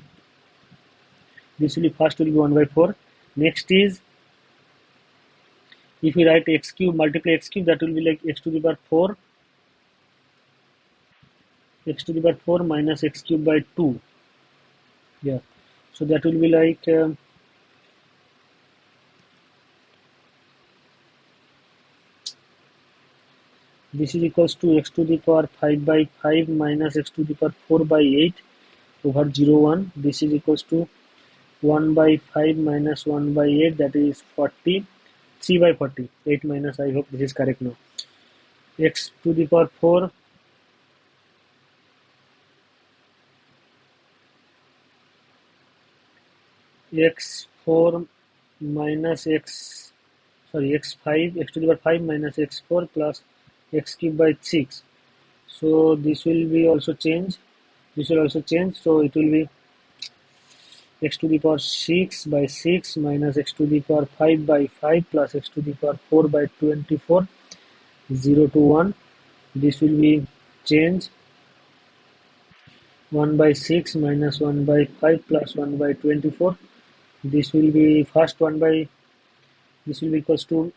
this will be first will be 1 by 4. Next is, if we write x cube multiply x cube, that will be like x to the power 4, x to the power 4 minus x cube by 2. Yeah, so that will be like this is equals to x to the power 5 by 5 minus x to the power 4 by 8 over 0 1. This is equals to 1 by 5 minus 1 by 8, that is 40, 3 by 40, 8 minus, I hope this is correct now, x to the power 4 x4 minus x5, x to the power 5 minus x4 plus x cube by 6. So this will be also change, so it will be x to the power 6 by 6 minus x to the power 5 by 5 plus x to the power 4 by 24, 0 to 1. This will be change, 1 by 6 minus 1 by 5 plus 1 by 24. This will be first 1 by, this will be equals to,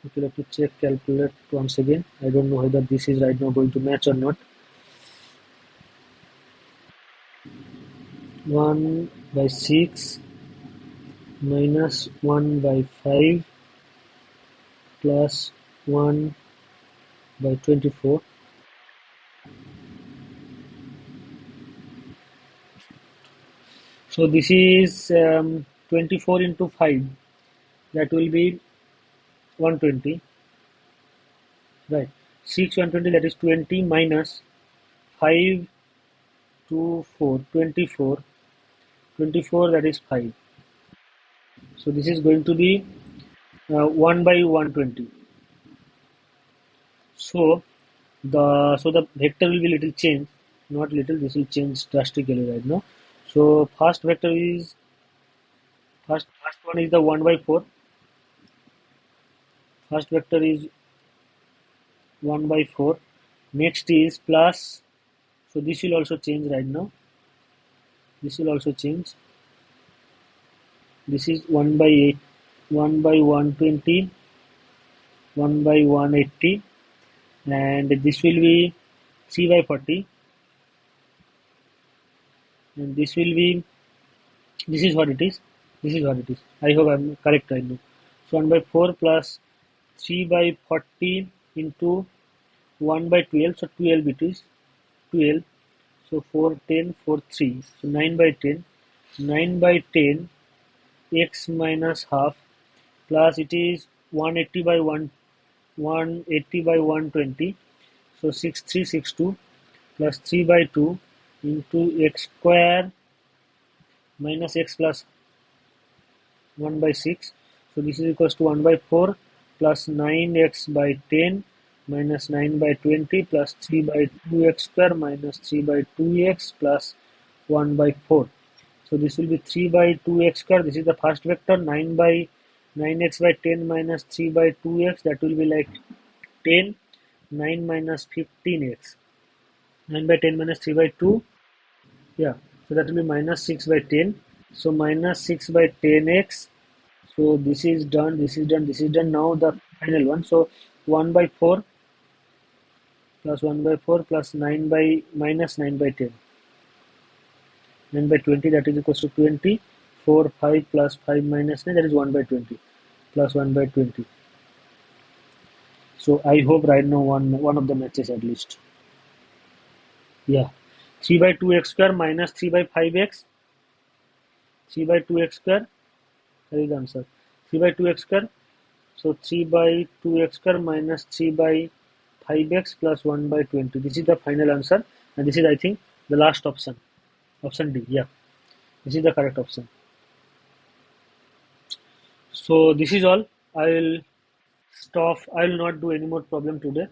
okay, let me check, calculate once again. I don't know whether this is right now going to match or not. 1 by 6 minus 1 by 5 plus 1 by 24. So this is 24 into 5, that will be 120, right? 6 120, that is 20 minus 5 to 4, 24 24, that is 5. So this is going to be 1 by 120. So the vector will be little change, not little. This will change drastically right now. So first one is the 1 by 4. First vector is 1 by 4. Next is plus. So this will also change right now. This will also change. This is 1 by 8, 1 by 120, 1 by 180, and this will be 3 by 40, and this will be, this is what it is. This is what it is. I hope I'm correct right now. So 1 by 4 plus 3 by 40 into 1 by 12. So 12 it is. 12. So 4, 10, 4, 3. So 9 by 10. 9 by 10 x minus half plus it is 180 by 180 by 120. So 6362 plus 3 by 2 into x square minus x plus 1 by 6. So this is equals to 1 by 4 plus 9x by 10 minus 9 by 20 plus 3 by 2x square minus 3 by 2x plus 1 by 4. So this will be 3 by 2x square. This is the first vector. 9 by 9x by 10 minus 3 by 2x. That will be like 10. 9 minus 15x. 9 by 10 minus 3 by 2. Yeah. So that will be minus 6 by 10. So minus 6 by 10x. So this is done. This is done. This is done. Now the final one. So 1 by 4 plus 1 by 4 plus 9 by minus 9 by 10. 9 by 20, that is equals to 20. 4, 5 plus 5 minus 9, that is 1 by 20 plus 1 by 20. So I hope right now one of the matches at least. Yeah. 3 by 2x square minus 3 by 5x. 3 by 2x square, that is the answer. 3 by 2x square. So 3 by 2x square minus 3 by 5x plus 1 by 20. This is the final answer. And this is, I think, the last option. Option D. Yeah. This is the correct option. So this is all. I will stop. I will not do any more problem today.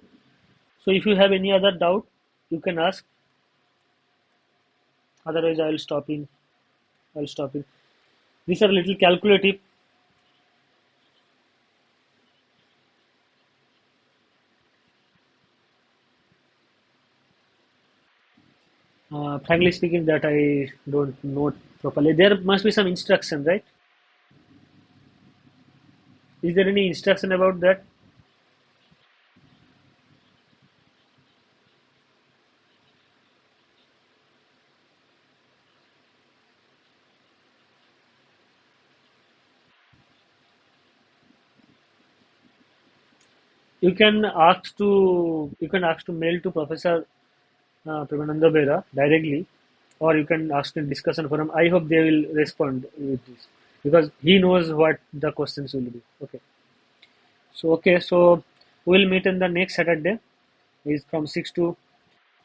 So if you have any other doubt, you can ask. Otherwise, I will stop in. I will stop in. These are little calculative. Frankly speaking, that I don't know properly. There must be some instruction, right? Is there any instruction about that? You can ask to mail to Professor Premananda Bera directly, or you can ask in discussion forum. I hope they will respond with this because he knows what the questions will be. Okay, so we'll meet in the next Saturday. Is from 6 to